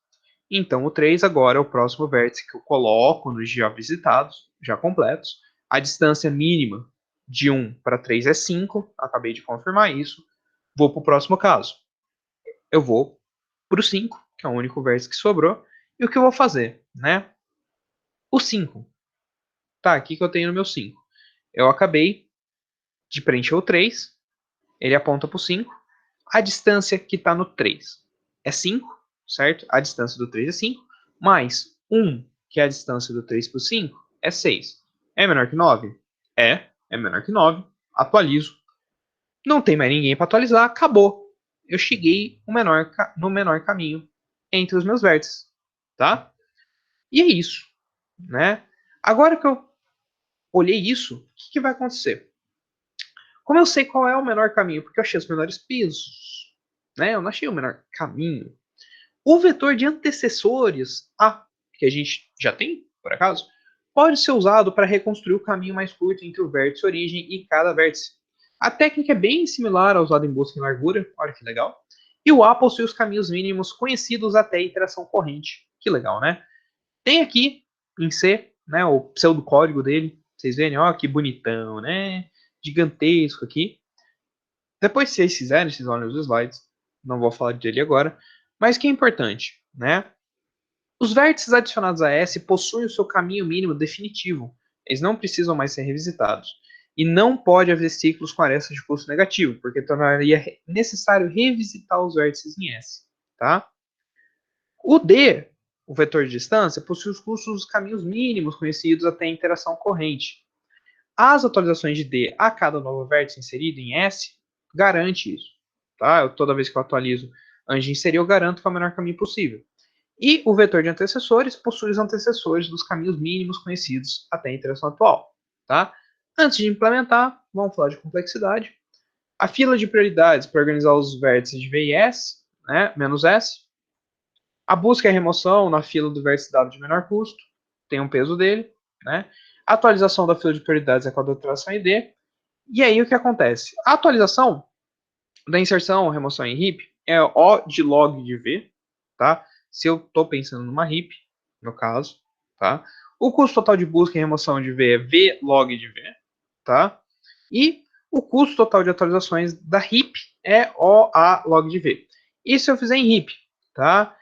Então, o 3 agora é o próximo vértice que eu coloco nos já visitados, já completos. A distância mínima de 1 para 3 é 5, acabei de confirmar isso. Vou para o próximo caso. Eu vou para o 5, que é o único vértice que sobrou. E o que eu vou fazer? Né? O 5. Tá, aqui que eu tenho no meu 5. Eu acabei de preencher o 3, ele aponta para o 5. A distância que está no 3 é 5, certo? A distância do 3 é 5, mais 1, que é a distância do 3 para o 5, é 6. É menor que 9? É menor que 9. Atualizo. Não tem mais ninguém para atualizar, acabou. Eu cheguei no menor caminho entre os meus vértices, tá? E é isso, né? Agora que eu olhei isso, o que vai acontecer? Como eu sei qual é o menor caminho? Porque eu achei os menores pesos, né? Eu não achei o menor caminho. O vetor de antecessores A, que a gente já tem, por acaso, pode ser usado para reconstruir o caminho mais curto entre o vértice origem e cada vértice. A técnica é bem similar à usada em busca em largura, olha que legal. E o A possui os caminhos mínimos conhecidos até a iteração corrente. Que legal, né? Tem aqui em C, né, o pseudocódigo dele. Vocês verem, ó, que bonitão, né? Gigantesco aqui. Depois, se vocês fizerem, vocês olham os slides. Não vou falar dele agora. Mas que é importante, né? Os vértices adicionados a S possuem o seu caminho mínimo definitivo. Eles não precisam mais ser revisitados. E não pode haver ciclos com arestas de custo negativo, porque tornaria necessário revisitar os vértices em S. Tá? O D, o vetor de distância, possui os custos dos caminhos mínimos conhecidos até a interação corrente. As atualizações de D a cada novo vértice inserido em S garante isso. Tá? Toda vez que eu atualizo antes de inserir, eu garanto que é o menor caminho possível. E o vetor de antecessores possui os antecessores dos caminhos mínimos conhecidos até a interação atual. Tá? Antes de implementar, vamos falar de complexidade. A fila de prioridades para organizar os vértices de V e S, né, menos S. A busca e a remoção na fila do vértice dado de menor custo, tem um peso dele. Né? A atualização da fila de prioridades é com a doutração ID. E aí o que acontece? A atualização da inserção ou remoção em heap é O de log de V, tá? Se eu estou pensando numa heap, no caso, tá? O custo total de busca e remoção de V é V log de V, tá? E o custo total de atualizações da heap é OA log de V. E se eu fizer em heap, tá?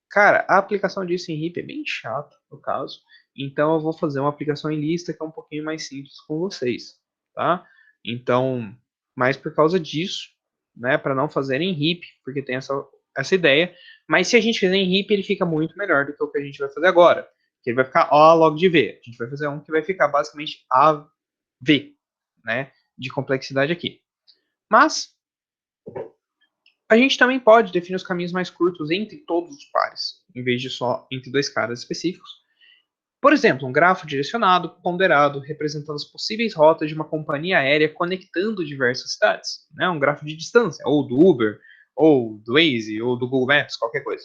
Cara, a aplicação disso em heap é bem chata, no caso. Então eu vou fazer uma aplicação em lista que é um pouquinho mais simples com vocês, tá? Então, mais por causa disso, né, para não fazer em heap, porque tem essa ideia. Mas se a gente fizer em heap, ele fica muito melhor do que o que a gente vai fazer agora. Que ele vai ficar O log de V. A gente vai fazer um que vai ficar basicamente AV, né, de complexidade aqui. Mas a gente também pode definir os caminhos mais curtos entre todos os pares, em vez de só entre dois caras específicos. Por exemplo, um grafo direcionado, ponderado, representando as possíveis rotas de uma companhia aérea conectando diversas cidades. Né? Um grafo de distância, ou do Uber, ou do Waze, ou do Google Maps, qualquer coisa.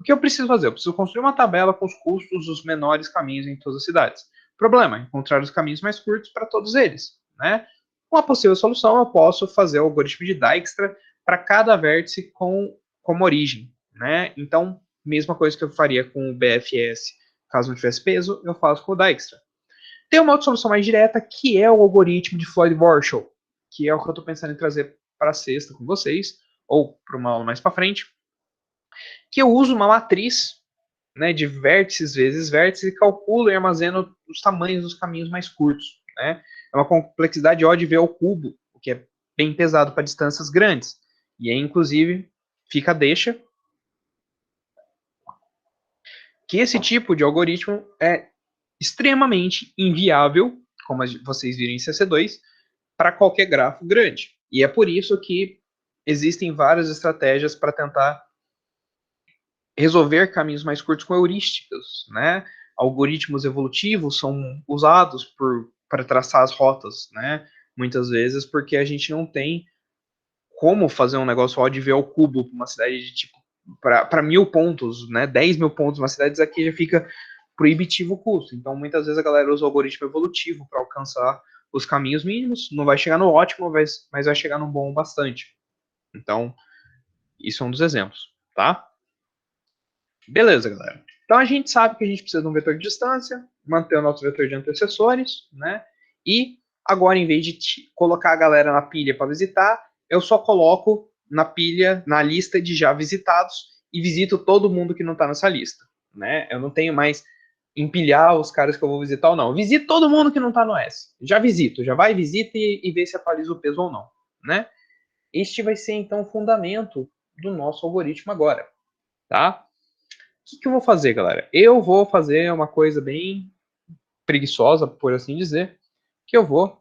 O que eu preciso fazer? Eu preciso construir uma tabela com os custos dos menores caminhos em todas as cidades. Problema, encontrar os caminhos mais curtos para todos eles. Né? Uma possível solução, eu posso fazer o algoritmo de Dijkstra para cada vértice como origem. Né? Então, mesma coisa que eu faria com o BFS, caso não tivesse peso, eu faço com o Dijkstra. Tem uma outra solução mais direta, que é o algoritmo de Floyd-Warshall, que é o que eu estou pensando em trazer para a sexta com vocês, ou para uma aula mais para frente, que eu uso uma matriz, né, de vértices vezes vértices e calculo e armazeno os tamanhos dos caminhos mais curtos, né? É uma complexidade O de V ao cubo, o que é bem pesado para distâncias grandes. E aí, inclusive, fica a deixa que esse tipo de algoritmo é extremamente inviável, como vocês viram em CC2, para qualquer grafo grande. E é por isso que existem várias estratégias para tentar resolver caminhos mais curtos com heurísticas, né? Algoritmos evolutivos são usados para traçar as rotas, né? Muitas vezes porque a gente não tem como fazer um negócio ó de V ao cubo para uma cidade de tipo para 1.000 pontos, né? 10.000 pontos, uma cidade aqui já fica proibitivo o custo. Então, muitas vezes a galera usa o algoritmo evolutivo para alcançar os caminhos mínimos. Não vai chegar no ótimo, mas vai chegar no bom bastante. Então, isso é um dos exemplos, tá? Beleza, galera. Então a gente sabe que a gente precisa de um vetor de distância, manter o nosso vetor de antecessores, né? E agora, em vez de colocar a galera na pilha para visitar, eu só coloco na pilha, na lista de já visitados e visito todo mundo que não está nessa lista, né? Eu não tenho mais empilhar os caras que eu vou visitar ou não. Eu visito todo mundo que não está no S. Já visito, já vai, visita e vê se atualiza o peso ou não, né? Este vai ser então o fundamento do nosso algoritmo agora, tá? O que eu vou fazer, galera? Eu vou fazer uma coisa bem preguiçosa, por assim dizer, que eu vou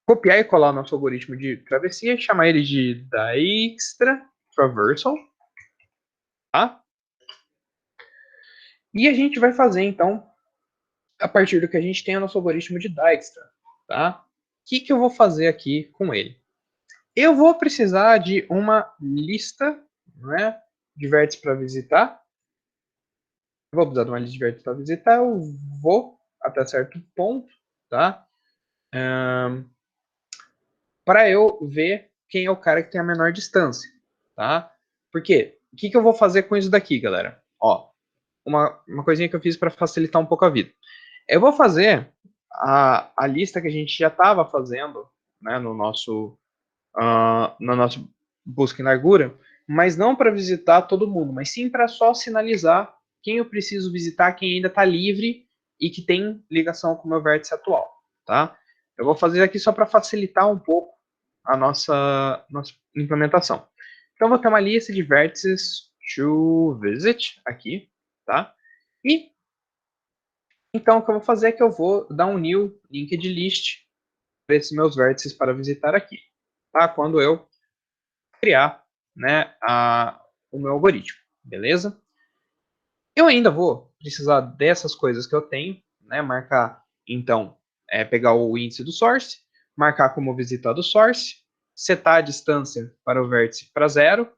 copiar e colar o nosso algoritmo de travessia e chamar ele de Dijkstra Traversal, tá? E a gente vai fazer, então, a partir do que a gente tem, o nosso algoritmo de Dijkstra, tá? O que eu vou fazer aqui com ele? Eu vou precisar de uma lista, né, de vértices para visitar. Eu vou precisar de uma lista de vértices para visitar. Eu vou até certo ponto, tá? Para eu ver quem é o cara que tem a menor distância, tá? Por quê? O que eu vou fazer com isso daqui, galera? Ó, uma coisinha que eu fiz para facilitar um pouco a vida. Eu vou fazer a lista que a gente já estava fazendo, né, no nosso na nossa busca em largura, mas não para visitar todo mundo, mas sim para só sinalizar quem eu preciso visitar, quem ainda está livre e que tem ligação com o meu vértice atual, tá? Eu vou fazer aqui só para facilitar um pouco a nossa implementação. Então, eu vou ter uma lista de vértices to visit aqui, tá? E, então, o que eu vou fazer é que eu vou dar um new linked list para esses meus vértices para visitar aqui, tá? Quando eu criar, né, o meu algoritmo, beleza? Eu ainda vou precisar dessas coisas que eu tenho, né, marcar, então, pegar o índice do source, marcar como visitado source, setar a distância para o vértice para 0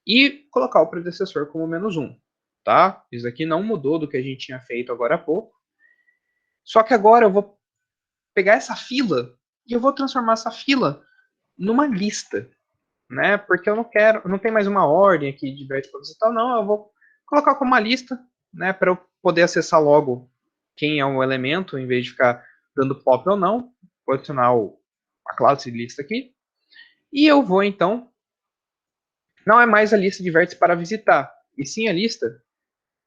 e colocar o predecessor como -1, tá? Isso aqui não mudou do que a gente tinha feito agora há pouco. Só que agora eu vou pegar essa fila e eu vou transformar essa fila numa lista, né? Porque eu não quero, não tem mais uma ordem aqui de verticals e tal, não. Eu vou colocar como uma lista, né? Para eu poder acessar logo quem é um elemento, em vez de ficar dando pop ou não. Vou adicionar a classe lista aqui. E eu vou então, não é mais a lista de vértices para visitar, e sim a lista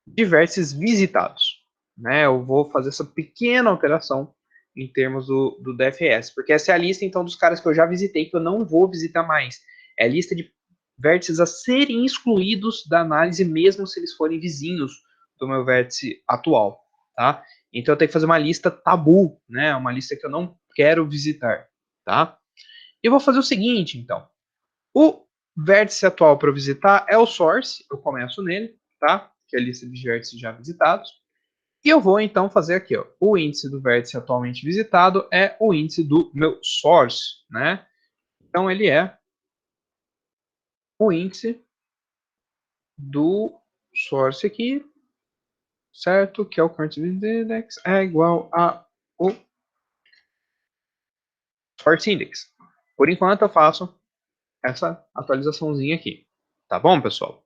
de vértices visitados, né? Eu vou fazer essa pequena alteração em termos do DFS, porque essa é a lista então dos caras que eu já visitei que eu não vou visitar mais. É a lista de vértices a serem excluídos da análise mesmo se eles forem vizinhos do meu vértice atual, tá? Então eu tenho que fazer uma lista tabu, né? Uma lista que eu não quero visitar, tá? Eu vou fazer o seguinte, então. O vértice atual para visitar é o source, eu começo nele, tá? Que é a lista de vértices já visitados. E eu vou então fazer aqui, ó, o índice do vértice atualmente visitado é o índice do meu source, né? Então ele é o índice do source aqui, certo? Que é o current index, é igual a o source index. Por enquanto eu faço essa atualizaçãozinha aqui, tá bom, pessoal?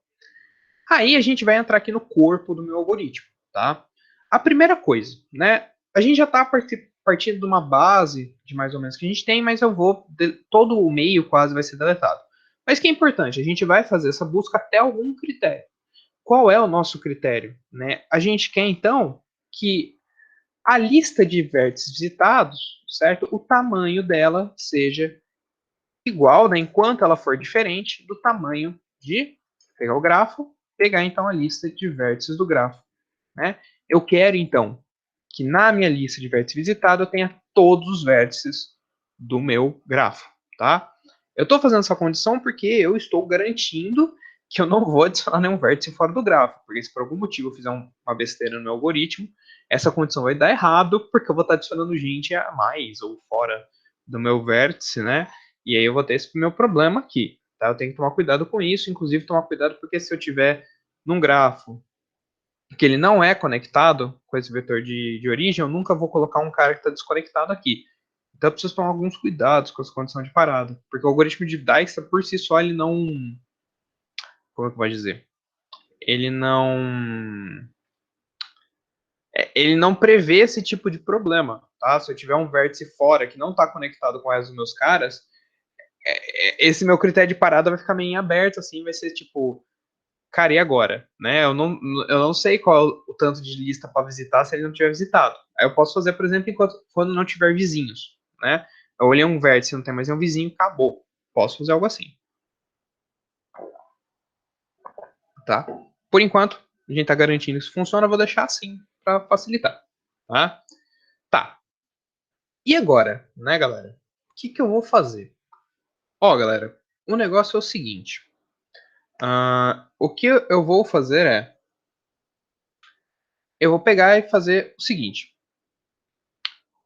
Aí a gente vai entrar aqui no corpo do meu algoritmo, tá? A primeira coisa, né? A gente já está partindo de uma base de mais ou menos que a gente tem, mas eu vou todo o meio quase vai ser deletado. Mas que é importante, a gente vai fazer essa busca até algum critério. qual é o nosso critério? Né? A gente quer, então, que a lista de vértices visitados, certo? O tamanho dela seja igual, né, enquanto ela for diferente do tamanho de pegar o grafo, pegar então a lista de vértices do grafo. Né? Eu quero, então, que na minha lista de vértices visitado eu tenha todos os vértices do meu grafo. Tá? Eu estou fazendo essa condição porque eu estou garantindo que eu não vou adicionar nenhum vértice fora do grafo, porque se por algum motivo eu fizer uma besteira no meu algoritmo, essa condição vai dar errado, porque eu vou estar adicionando gente a mais ou fora do meu vértice, né? E aí eu vou ter esse meu problema aqui. Tá? Eu tenho que tomar cuidado com isso, inclusive tomar cuidado porque se eu tiver num grafo que ele não é conectado com esse vetor de origem, eu nunca vou colocar um cara que está desconectado aqui. Então eu preciso tomar alguns cuidados com essa condição de parada, porque o algoritmo de Dijkstra por si só ele não, como é que vai dizer? Ele não prevê esse tipo de problema, tá? Se eu tiver um vértice fora que não está conectado com os meus caras, esse meu critério de parada vai ficar meio em aberto, assim, vai ser tipo, cara, e agora? Né? Eu não sei qual o tanto de lista para visitar se ele não tiver visitado. Aí eu posso fazer, por exemplo, quando não tiver vizinhos. Né? Eu olhei um vértice e não tem mais nenhum vizinho, acabou. Posso fazer algo assim. Tá? Por enquanto, a gente está garantindo que isso funciona, eu vou deixar assim para facilitar. Tá? Tá. E agora, né, galera? O que eu vou fazer? Ó, galera, o negócio é o seguinte. O que eu vou fazer é, eu vou pegar e fazer o seguinte.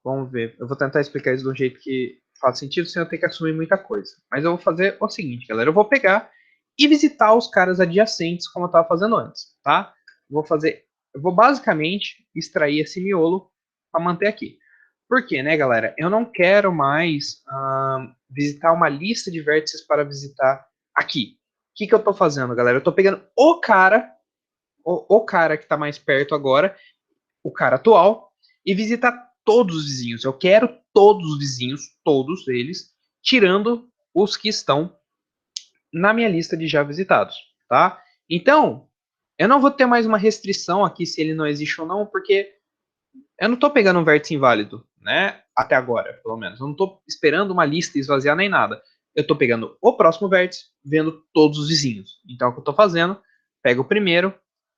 Vamos ver. Eu vou tentar explicar isso de um jeito que faz sentido sem eu ter que assumir muita coisa. Mas eu vou fazer o seguinte, galera. Eu vou pegar e visitar os caras adjacentes como eu estava fazendo antes, tá? Eu vou basicamente extrair esse miolo para manter aqui. Por quê, né, galera? Eu não quero mais visitar uma lista de vértices para visitar aqui. O que eu estou fazendo, galera? Eu estou pegando o cara que está mais perto agora, o cara atual, e visitar todos os vizinhos. Eu quero todos os vizinhos, todos eles, tirando os que estão na minha lista de já visitados, tá? Então, eu não vou ter mais uma restrição aqui se ele não existe ou não, porque eu não estou pegando um vértice inválido, né? Até agora, pelo menos. Eu não estou esperando uma lista esvaziar nem nada. Eu estou pegando o próximo vértice, vendo todos os vizinhos. Então, o que eu estou fazendo? Pego o primeiro,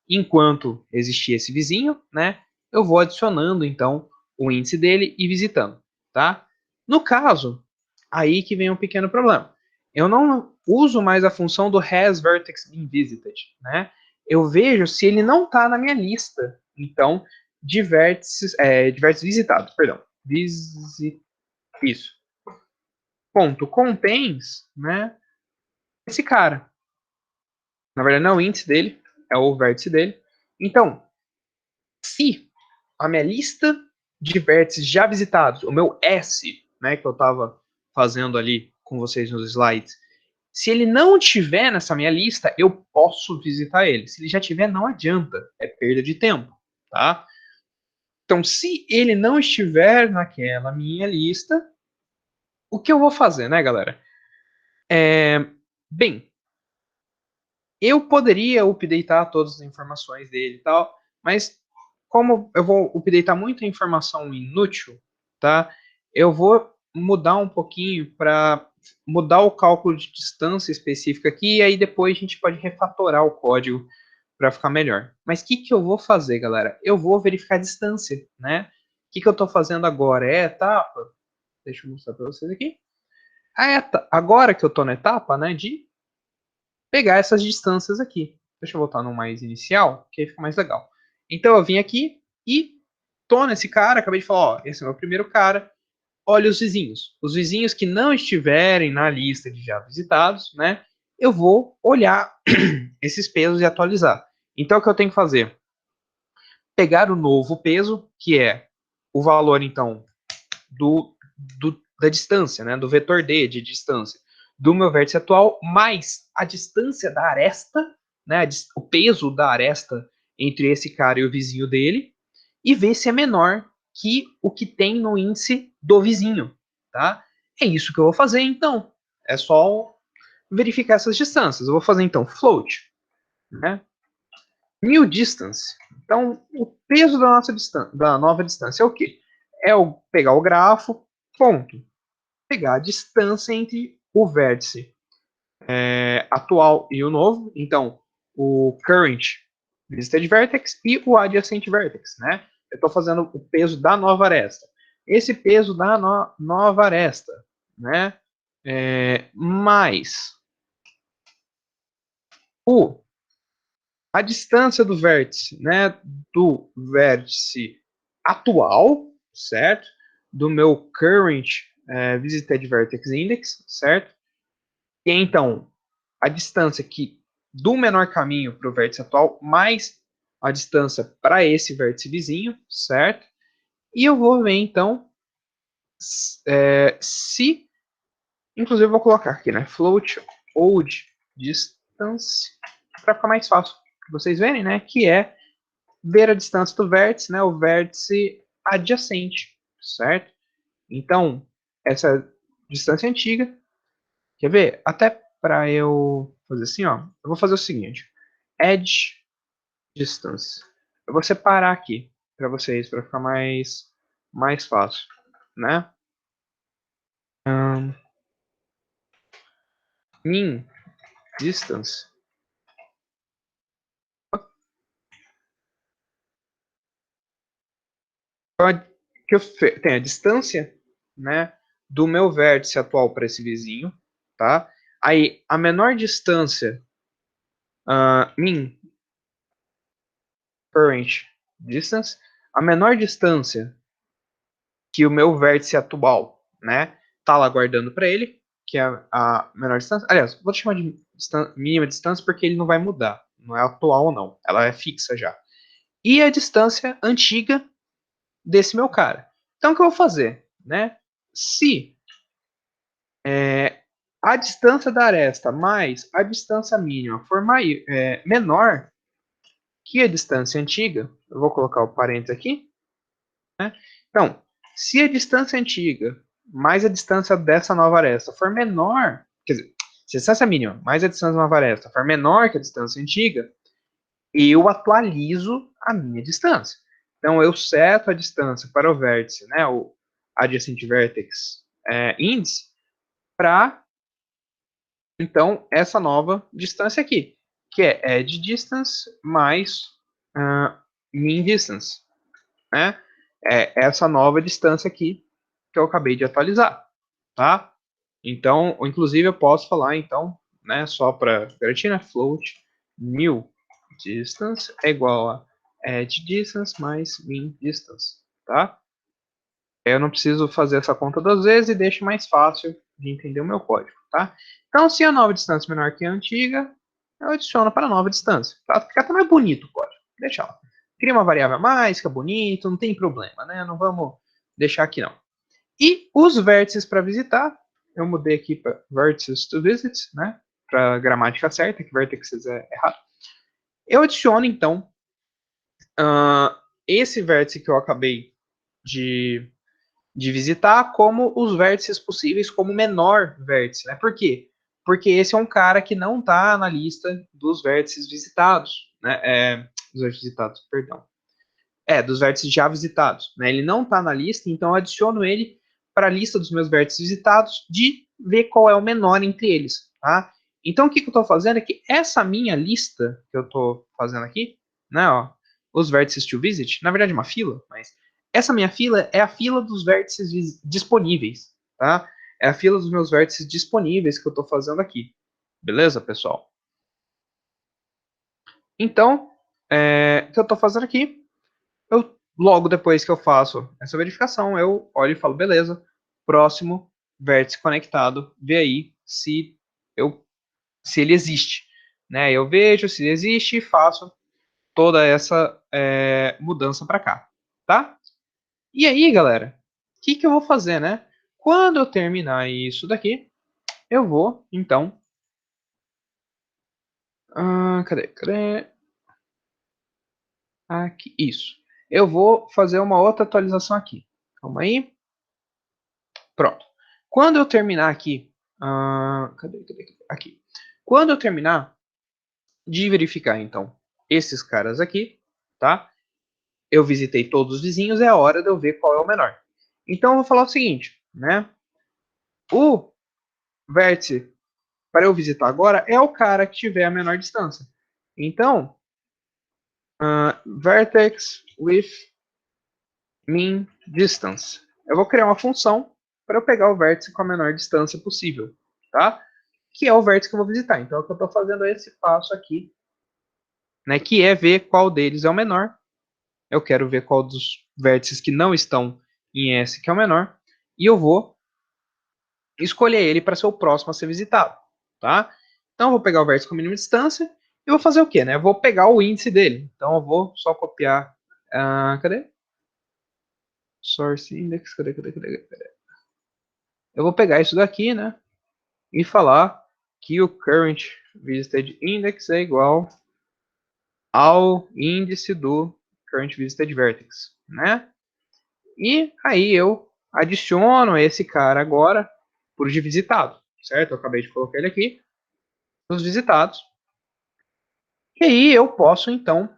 enquanto existir esse vizinho, né? Eu vou adicionando, então, o índice dele e visitando, tá? No caso, aí que vem um pequeno problema. Eu não uso mais a função do has vertex been visited, né? Eu vejo se ele não está na minha lista. Então, de vértices visitados, perdão. Isso. Ponto. Contains, né? Esse cara. Na verdade, não é o índice dele, é o vértice dele. Então, se a minha lista de vértices já visitados, o meu S, né, que eu estava fazendo ali com vocês nos slides, se ele não tiver nessa minha lista, eu posso visitar ele. Se ele já tiver, não adianta, é perda de tempo, tá? Então, se ele não estiver naquela minha lista, o que eu vou fazer, né, galera? Bem, eu poderia updatear todas as informações dele e tal, mas como eu vou updatear muita informação inútil, tá? Eu vou mudar um pouquinho para mudar o cálculo de distância específica aqui e aí depois a gente pode refatorar o código para ficar melhor. Mas o que eu vou fazer, galera? Eu vou verificar a distância, né? O que eu estou fazendo agora? É etapa. Deixa eu mostrar para vocês aqui. Agora que eu estou na etapa, né, de pegar essas distâncias aqui. Deixa eu voltar no mais inicial, que aí fica mais legal. Então eu vim aqui e tô nesse cara, acabei de falar, ó, esse é o meu primeiro cara. Olha os vizinhos. Os vizinhos que não estiverem na lista de já visitados, né? Eu vou olhar esses pesos e atualizar. Então o que eu tenho que fazer? Pegar o novo peso, que é o valor, então, da distância, né, do vetor D de distância do meu vértice atual, mais a distância da aresta, né, o peso da aresta entre esse cara e o vizinho dele, e ver se é menor que o que tem no índice do vizinho. Tá? É isso que eu vou fazer, então. É só verificar essas distâncias. Eu vou fazer, então, float. Né? new distance. Então, o peso da nossa da nova distância é o quê? É pegar o grafo, ponto. Pegar a distância entre o vértice atual e o novo. Então, o current visited vertex e o adjacent vertex, né? Eu estou fazendo o peso da nova aresta. Esse peso da nova aresta, né? Mais a distância do vértice, né? Do vértice atual, certo? Do meu current visited vertex index, certo? E então, a distância que do menor caminho para o vértice atual, mais a distância para esse vértice vizinho, certo? E eu vou ver, então, se... Inclusive, eu vou colocar aqui, né? Float old distance, para ficar mais fácil para vocês verem, né? Que é ver a distância do vértice, né? O vértice adjacente, certo? Então, essa distância antiga, quer ver? Até para eu fazer assim, ó, eu vou fazer o seguinte: edge distance. Eu vou separar aqui para vocês, para ficar mais fácil, né? Um, min distance. Que eu tenho a distância, né, do meu vértice atual para esse vizinho, tá? Aí a menor distância, min current distance, a menor distância que o meu vértice atual, né, tá lá guardando para ele, que é a menor distância. Aliás, vou chamar de mínima distância porque ele não vai mudar, não é atual ou não, ela é fixa já. E a distância antiga desse meu cara. Então o que eu vou fazer, né? Se a distância da aresta mais a distância mínima for menor que a distância antiga, eu vou colocar o parênteses aqui, né? Então, se a distância antiga mais a distância dessa nova aresta for menor, quer dizer, se a distância mínima mais a distância da nova aresta for menor que a distância antiga, eu atualizo a minha distância. Então, eu seto a distância para o vértice, né, o adjacent vertex índice, para, então, essa nova distância aqui, que é edge distance mais mean distance, né? É essa nova distância aqui que eu acabei de atualizar, tá? Então, inclusive eu posso falar, então, né, só para garantir, né, float new distance é igual a edge distance mais mean distance, tá? Eu não preciso fazer essa conta duas vezes e deixa mais fácil de entender o meu código, tá? Então, se a nova distância é menor que a antiga, eu adiciono para a nova distância. Tá? Fica até mais bonito o código. Deixa lá. Cria uma variável a mais, fica bonito, não tem problema, né? Não vamos deixar aqui não. E os vértices para visitar, eu mudei aqui para vertices to visit, né? Para a gramática certa, que vertices é errado. Eu adiciono, então, esse vértice que eu acabei de visitar como os vértices possíveis como menor vértice, né? Por quê? Porque esse é um cara que não está na lista dos vértices visitados, né? Dos vértices visitados, perdão. Dos vértices já visitados, né? Ele não está na lista, então eu adiciono ele para a lista dos meus vértices visitados de ver qual é o menor entre eles, tá? Então o que eu estou fazendo é que essa minha lista que eu estou fazendo aqui, né? Ó, os vértices to visit, na verdade é uma fila, mas essa minha fila é a fila dos vértices disponíveis, tá? É a fila dos meus vértices disponíveis que eu estou fazendo aqui. Beleza, pessoal? Então, o que eu estou fazendo aqui, logo depois que eu faço essa verificação, eu olho e falo, beleza, próximo vértice conectado, vê aí se ele existe. Né? Eu vejo se ele existe e faço toda essa mudança para cá. Tá? E aí, galera, o que eu vou fazer, né? Quando eu terminar isso daqui, eu vou, então... cadê? Aqui, isso. Eu vou fazer uma outra atualização aqui. Calma aí. Pronto. Quando eu terminar aqui... cadê? Aqui. Quando eu terminar de verificar, então, esses caras aqui, tá? Eu visitei todos os vizinhos, é a hora de eu ver qual é o menor. Então eu vou falar o seguinte, né? O vértice para eu visitar agora é o cara que tiver a menor distância. Então, vertex with min distance. Eu vou criar uma função para eu pegar o vértice com a menor distância possível, tá? Que é o vértice que eu vou visitar. Então, o que eu estou fazendo é esse passo aqui, né? Que é ver qual deles é o menor. Eu quero ver qual dos vértices que não estão em S que é o menor. E eu vou escolher ele para ser o próximo a ser visitado, tá? Então, eu vou pegar o vértice com a mínima distância e vou fazer o quê, né? Eu vou pegar o índice dele. Então, eu vou só copiar... cadê? Source index, cadê? Eu vou pegar isso daqui, né? E falar que o current visited index é igual ao índice do current visited vertex, né? E aí eu adiciono esse cara agora por de visitado, certo? Eu acabei de colocar ele aqui nos visitados. E aí eu posso então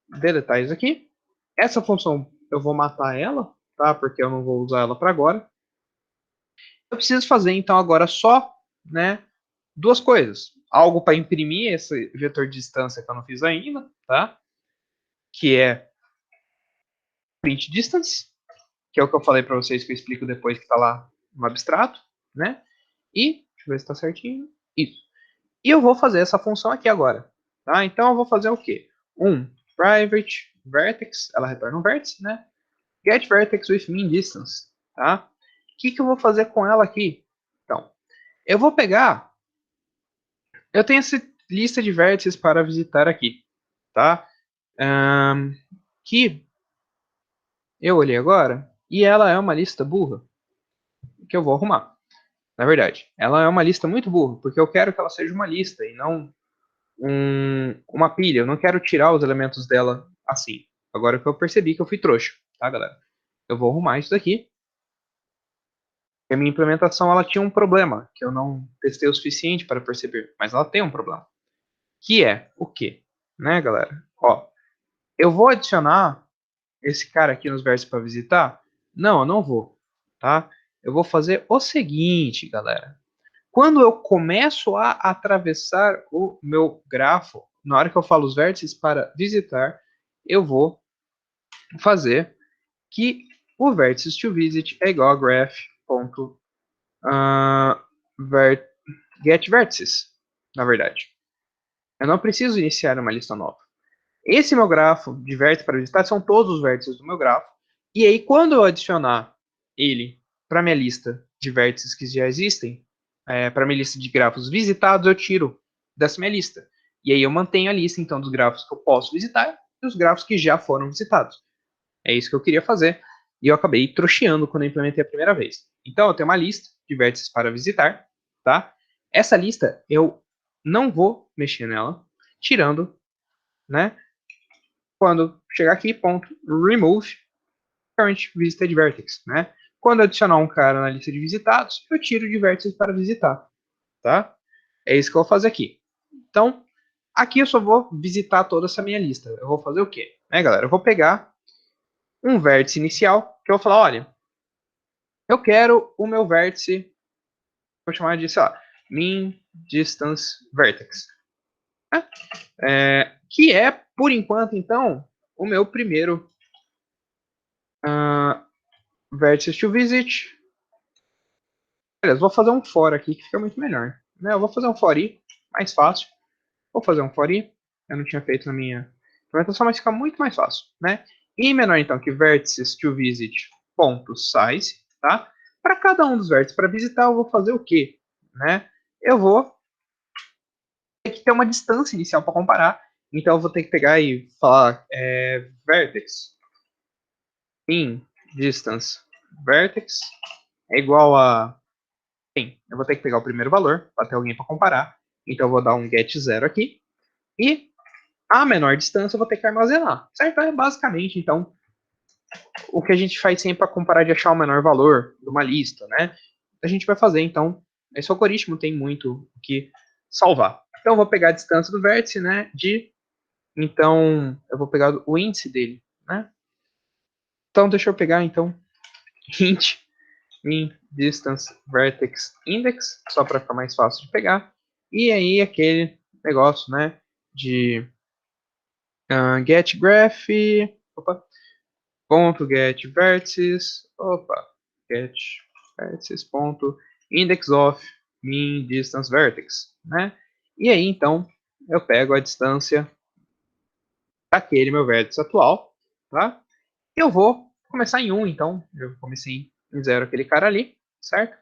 deletar isso aqui. Essa função eu vou matar ela, tá? Porque eu não vou usar ela para agora. Eu preciso fazer então agora só, né, duas coisas. Algo para imprimir esse vetor de distância que eu não fiz ainda, tá? Que é print distance, que é o que eu falei para vocês que eu explico depois que está lá no abstrato, né? E, deixa eu ver se está certinho, isso. E eu vou fazer essa função aqui agora, tá? Então eu vou fazer o quê? Private vertex, ela retorna um vértice, né? Get vertex with min distance, tá? O que eu vou fazer com ela aqui? Então, eu vou pegar, eu tenho essa lista de vértices para visitar aqui, tá? Que eu olhei agora e ela é uma lista burra que eu vou arrumar. Na verdade, ela é uma lista muito burra, porque eu quero que ela seja uma lista e não uma pilha. Eu não quero tirar os elementos dela assim. Agora que eu percebi que eu fui trouxa, tá, galera? Eu vou arrumar isso daqui. A minha implementação ela tinha um problema que eu não testei o suficiente para perceber, mas ela tem um problema. Que é o quê? Né, galera? Ó, eu vou adicionar esse cara aqui nos versos para visitar? Não, eu não vou, tá? Eu vou fazer o seguinte, galera. Quando eu começo a atravessar o meu grafo, na hora que eu falo os vértices para visitar, eu vou fazer que o vértice to visit é igual a get vertices, na verdade. Eu não preciso iniciar uma lista nova. Esse meu grafo de vértices para visitar são todos os vértices do meu grafo. E aí, quando eu adicionar ele para minha lista de vértices que já existem, para minha lista de grafos visitados, eu tiro dessa minha lista. E aí eu mantenho a lista, então, dos grafos que eu posso visitar e os grafos que já foram visitados. É isso que eu queria fazer. E eu acabei trouxeando quando eu implementei a primeira vez. Então, eu tenho uma lista de vértices para visitar, tá? Essa lista, eu não vou mexer nela, tirando, né? Quando chegar aqui, ponto, remove current visited vertex, né? Quando eu adicionar um cara na lista de visitados, eu tiro de vértices para visitar, tá? É isso que eu vou fazer aqui. Então, aqui eu só vou visitar toda essa minha lista. Eu vou fazer o quê? Né, galera? Eu vou pegar um vértice inicial, que eu vou falar, olha, eu quero o meu vértice, vou chamar de, sei lá, min distance vertex. Né? Que é, por enquanto, então, o meu primeiro vértice to visit. Beleza, vou fazer um for aqui que fica muito melhor. Né? Eu vou fazer um for i, mais fácil. Vou fazer um for i. Eu não tinha feito na minha implementação, mas fica muito mais fácil. Né? I menor, então, que vértices to visit ponto size, tá? Para cada um dos vértices para visitar, eu vou fazer o quê? Né? Eu vou ter que ter uma distância inicial para comparar. Então, eu vou ter que pegar e falar vertex in distance vertex é igual a... Bem, eu vou ter que pegar o primeiro valor para ter alguém para comparar. Então, eu vou dar um get 0 aqui. E a menor distância eu vou ter que armazenar. Certo? É basicamente, então, o que a gente faz sempre para comparar de achar o menor valor de uma lista, né? A gente vai fazer, então, esse algoritmo tem muito o que salvar. Então, eu vou pegar a distância do vértice, né? Então, eu vou pegar o índice dele, né? Então, deixa eu pegar, então, int min distance vertex index, só para ficar mais fácil de pegar. E aí, aquele negócio, né? De get graph, opa, ponto get vertices, opa, get vertices ponto index of min distance vertex, né? E aí, então, eu pego a distância daquele meu vértice atual, tá? Eu vou começar em 1, então, eu comecei em 0 aquele cara ali, certo?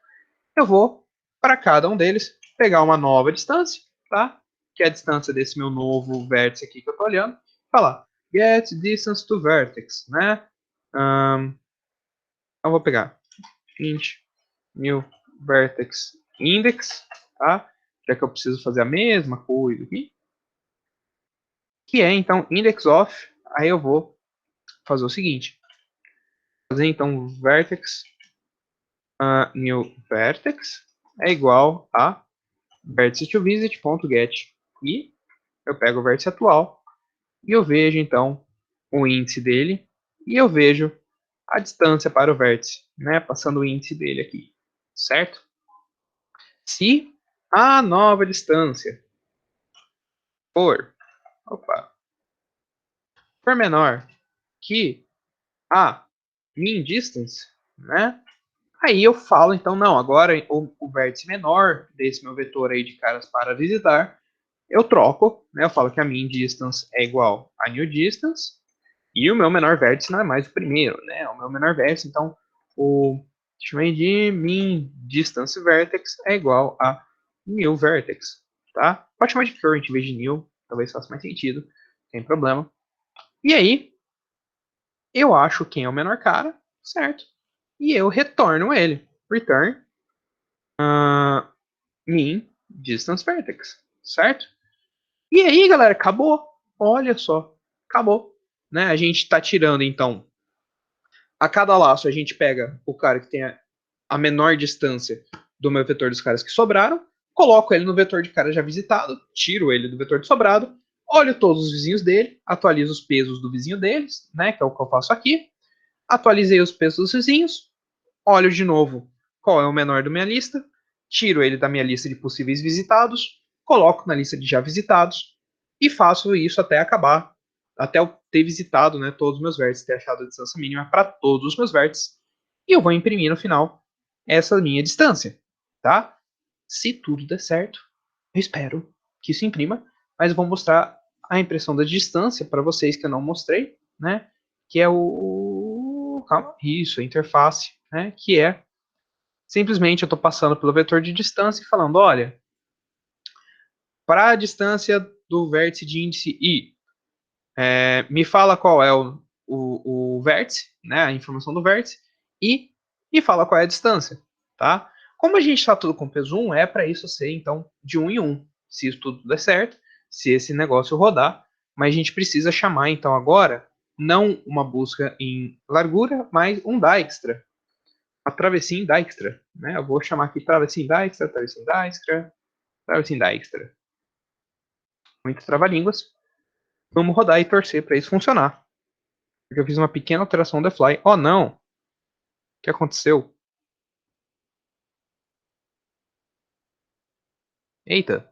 Eu vou, para cada um deles, pegar uma nova distância, tá? Que é a distância desse meu novo vértice aqui que eu estou olhando, falar get distance to vertex, né? Eu vou pegar int new vertex index, tá? Já que eu preciso fazer a mesma coisa aqui, que é então index of, aí eu vou fazer o seguinte, fazer então vertex new vertex é igual a vértice to visit.get e eu pego o vértice atual e eu vejo então o índice dele e eu vejo a distância para o vértice, né, passando o índice dele aqui, certo? Se a nova distância for, opa, for menor que a mean distance, né, aí eu falo, então, não, agora o vértice menor desse meu vetor aí de caras para visitar, eu troco, né, eu falo que a mean distance é igual a new distance, e o meu menor vértice não é mais o primeiro, né, o meu menor vértice, então, o chamei de mean distance vertex é igual a new vertex, tá? Pode chamar de current em vez de new, talvez faça mais sentido, sem problema. E aí, eu acho quem é o menor cara, certo? E eu retorno ele. Return mean distance vertex, certo? E aí, galera, acabou. Olha só, acabou. Né? A gente está tirando, então, a cada laço a gente pega o cara que tem a menor distância do meu vetor dos caras que sobraram, coloco ele no vetor de cara já visitado, tiro ele do vetor de sobrado, olho todos os vizinhos dele, atualizo os pesos do vizinho deles, né, que é o que eu faço aqui, atualizei os pesos dos vizinhos, olho de novo qual é o menor da minha lista, tiro ele da minha lista de possíveis visitados, coloco na lista de já visitados e faço isso até acabar, até eu ter visitado, né, todos os meus vértices, ter achado a distância mínima para todos os meus vértices e eu vou imprimir no final essa minha distância, tá? Se tudo der certo, eu espero que isso imprima, mas eu vou mostrar a impressão da distância para vocês que eu não mostrei, né? Que é calma, isso, a interface, né? Que é simplesmente eu estou passando pelo vetor de distância e falando, olha, para a distância do vértice de índice I, me fala qual é o vértice, né? A informação do vértice e me fala qual é a distância, tá? Como a gente está tudo com peso 1, é para isso ser, então, de 1 em 1. Se isso tudo der certo, se esse negócio rodar, mas a gente precisa chamar, então, agora, não uma busca em largura, mas um Dijkstra. A travessia em Dijkstra, né? Eu vou chamar aqui travessia em Dijkstra, travessia em Dijkstra, travessia em Dijkstra. Muito trava-línguas. Vamos rodar e torcer para isso funcionar. Porque eu fiz uma pequena alteração on the fly. Oh, não! O que aconteceu? Eita!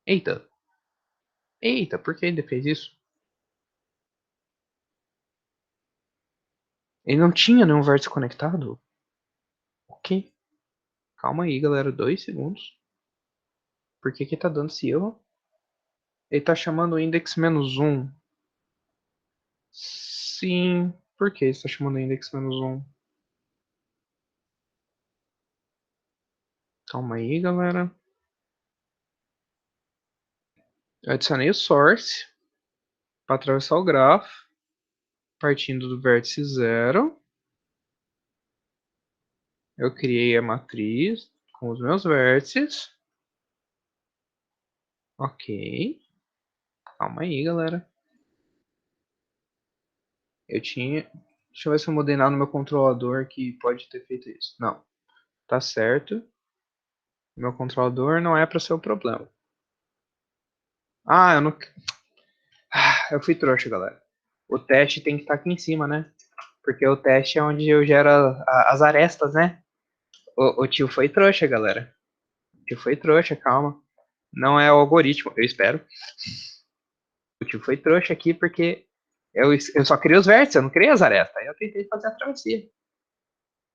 Eita! Eita, por que ele fez isso? Ele não tinha nenhum vértice conectado? Ok. Calma aí, galera. 2 segundos. Por que que tá dando esse erro? Ele tá chamando o index menos 1. Sim. Por que ele está chamando o index menos 1? Calma aí, galera. Eu adicionei o source para atravessar o grafo, partindo do vértice 0. Eu criei a matriz com os meus vértices. Ok. Calma aí, galera. Eu tinha. Deixa eu ver se eu mudei nada no meu controlador que pode ter feito isso. Não. Tá certo. Meu controlador não é para ser o problema. Ah, eu não. Eu fui trouxa, galera. O teste tem que estar aqui em cima, né? Porque o teste é onde eu gero as arestas, né? O tio foi trouxa, galera. O tio foi trouxa, calma. Não é o algoritmo, eu espero. O tio foi trouxa aqui porque eu só criei os vértices, eu não criei as arestas. Aí eu tentei fazer a travessia.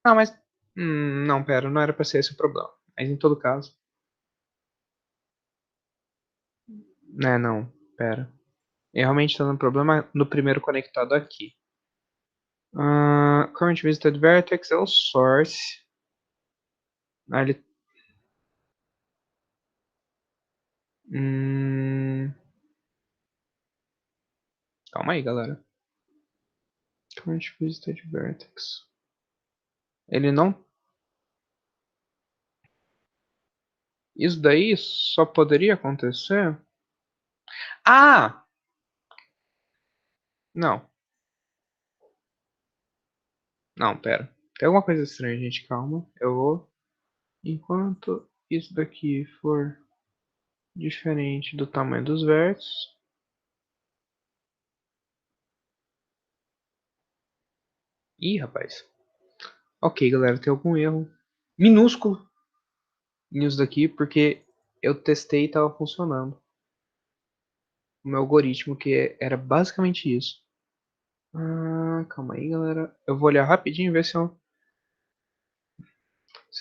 Não, mas. Não, pera, não era pra ser esse o problema. Mas em todo caso. Né, não, pera. Eu realmente tô dando problema no primeiro conectado aqui. Current visited vertex é o source. Ah, ele. Hum, calma aí, galera. Current visited vertex. Ele não. Isso daí só poderia acontecer. Ah! Não, não, pera. Tem alguma coisa estranha, gente. Calma. Eu vou. Enquanto isso daqui for diferente do tamanho dos vértices. Ih, rapaz. Ok, galera, tem algum erro minúsculo nisso daqui, porque eu testei e tava funcionando. O meu algoritmo, que era basicamente isso. Calma aí, galera. Eu vou olhar rapidinho e ver se eu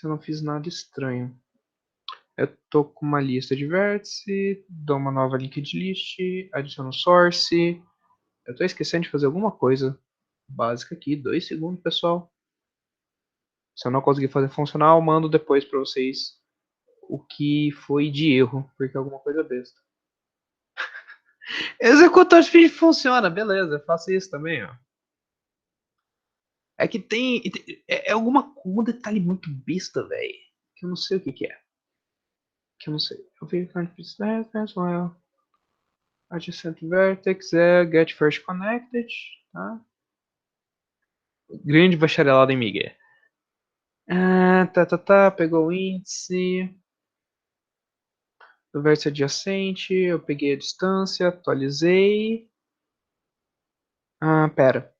não fiz nada estranho. Eu tô com uma lista de vértice, dou uma nova linked list, adiciono source. Eu tô esquecendo de fazer alguma coisa básica aqui. 2 segundos, pessoal. Se eu não conseguir fazer funcionar, eu mando depois pra vocês o que foi de erro, porque é alguma coisa besta. Executor speed funciona, beleza, eu faço isso também, ó. É que é algum detalhe muito besta, velho. Que eu não sei o que é. Que eu não sei. Eu vi well. Adjacent vertex é get first connected, tá? Grande bacharelado em Miguel. Pegou o índice do vértice adjacente, eu peguei a distância, atualizei. Pera.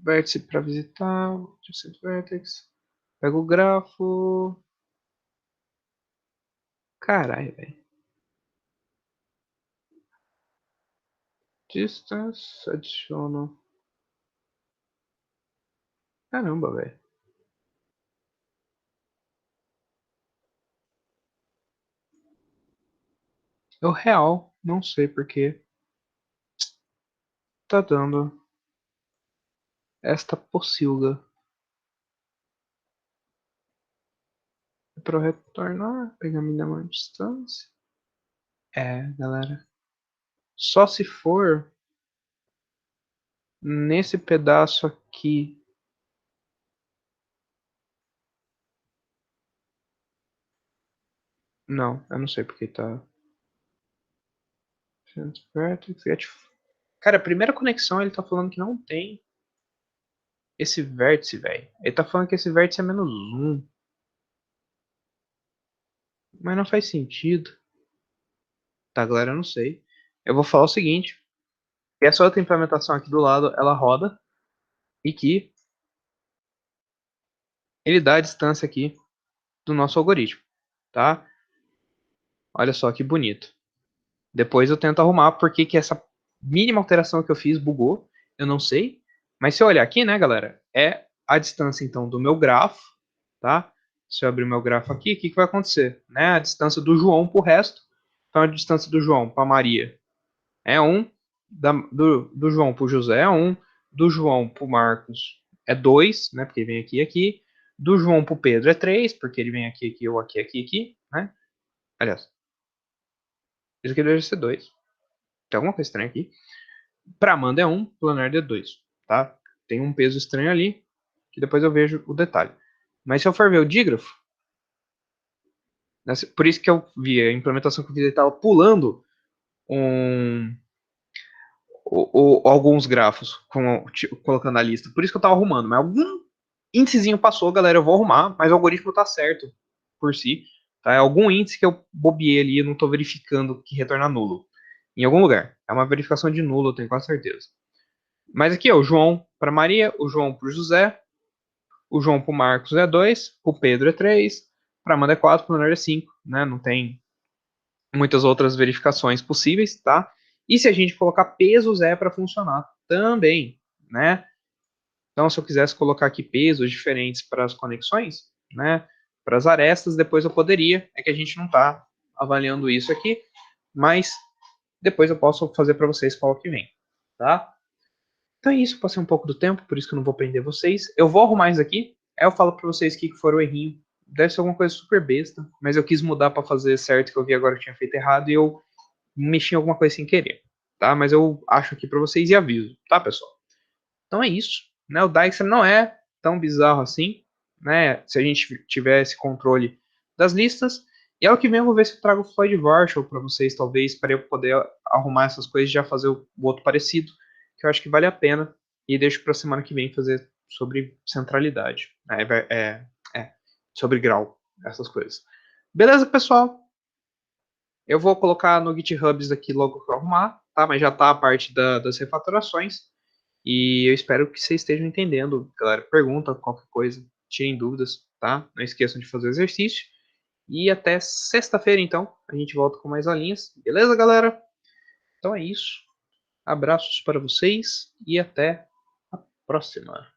Vértice para visitar, adjacent vertex. Pega o grafo. Caralho, velho. Distance, adiciono. Caramba, velho. Eu real, não sei porque tá dando esta pocilga. Para retornar, pegar minha maior distância. Galera. Só se for nesse pedaço aqui. Não, eu não sei porque tá. Cara, a primeira conexão ele tá falando que não tem esse vértice, velho. Ele tá falando que esse vértice é -1. Mas não faz sentido. Tá, galera, eu não sei. Eu vou falar o seguinte. Que essa outra implementação aqui do lado, ela roda. E que ele dá a distância aqui do nosso algoritmo. Tá? Olha só que bonito. Depois eu tento arrumar porque que essa mínima alteração que eu fiz bugou. Eu não sei. Mas se eu olhar aqui, né, galera? É a distância, então, do meu grafo. Tá? Se eu abrir o meu grafo aqui, o que vai acontecer? Né? A distância do João para o resto. Então, a distância do João para Maria é 1. Do João para o José é 1. Do João para o Marcos é 2, né? Porque ele vem aqui e aqui. Do João para o Pedro é 3, porque ele vem aqui, aqui, ou aqui, aqui, aqui. Né? Aliás, isso aqui deve ser 2. Tem alguma coisa estranha aqui. Para Amanda é 1, para Leonardo é 2. Tá? Tem um peso estranho ali, que depois eu vejo o detalhe. Mas se eu for ver o dígrafo, por isso que eu vi a implementação que eu fiz, ele estava pulando alguns grafos, colocando a lista. Por isso que eu estava arrumando. Mas algum índicezinho passou, galera. Eu vou arrumar, mas o algoritmo está certo por si. Tá? É algum índice que eu bobiei ali e não estou verificando que retorna nulo. Em algum lugar. É uma verificação de nulo, eu tenho quase certeza. Mas aqui, ó, o João para Maria, o João para José, o João para o Marcos é 2, o Pedro é 3, para Amanda é 4, para o Leonardo é 5, né? Não tem muitas outras verificações possíveis, tá? E se a gente colocar pesos é para funcionar também, né? Então, se eu quisesse colocar aqui pesos diferentes para as conexões, né? Para as arestas, depois eu poderia. É que a gente não está avaliando isso aqui, mas depois eu posso fazer para vocês para o que vem, tá? Então é isso, passei um pouco do tempo, por isso que eu não vou prender vocês. Eu vou arrumar isso aqui, aí eu falo para vocês o que foi o errinho. Deve ser alguma coisa super besta, mas eu quis mudar para fazer certo, que eu vi agora que tinha feito errado e eu mexi em alguma coisa sem querer, tá? Mas eu acho aqui para vocês e aviso, tá, pessoal? Então é isso, né? O Dijkstra não é tão bizarro assim, né? Se a gente tiver esse controle das listas. E é o que vem, eu vou ver se eu trago o Floyd Warshall para vocês, talvez, para eu poder arrumar essas coisas e já fazer o outro parecido, que eu acho que vale a pena. E deixo para semana que vem fazer sobre centralidade, sobre grau, essas coisas. Beleza, pessoal? Eu vou colocar no GitHub isso aqui logo que eu arrumar, tá? Mas já tá a parte das refatorações. E eu espero que vocês estejam entendendo. Galera, pergunta, qualquer coisa, tirem dúvidas, tá? Não esqueçam de fazer o exercício. E até sexta-feira, então, a gente volta com mais aulinhas. Beleza, galera? Então é isso. Abraços para vocês e até a próxima.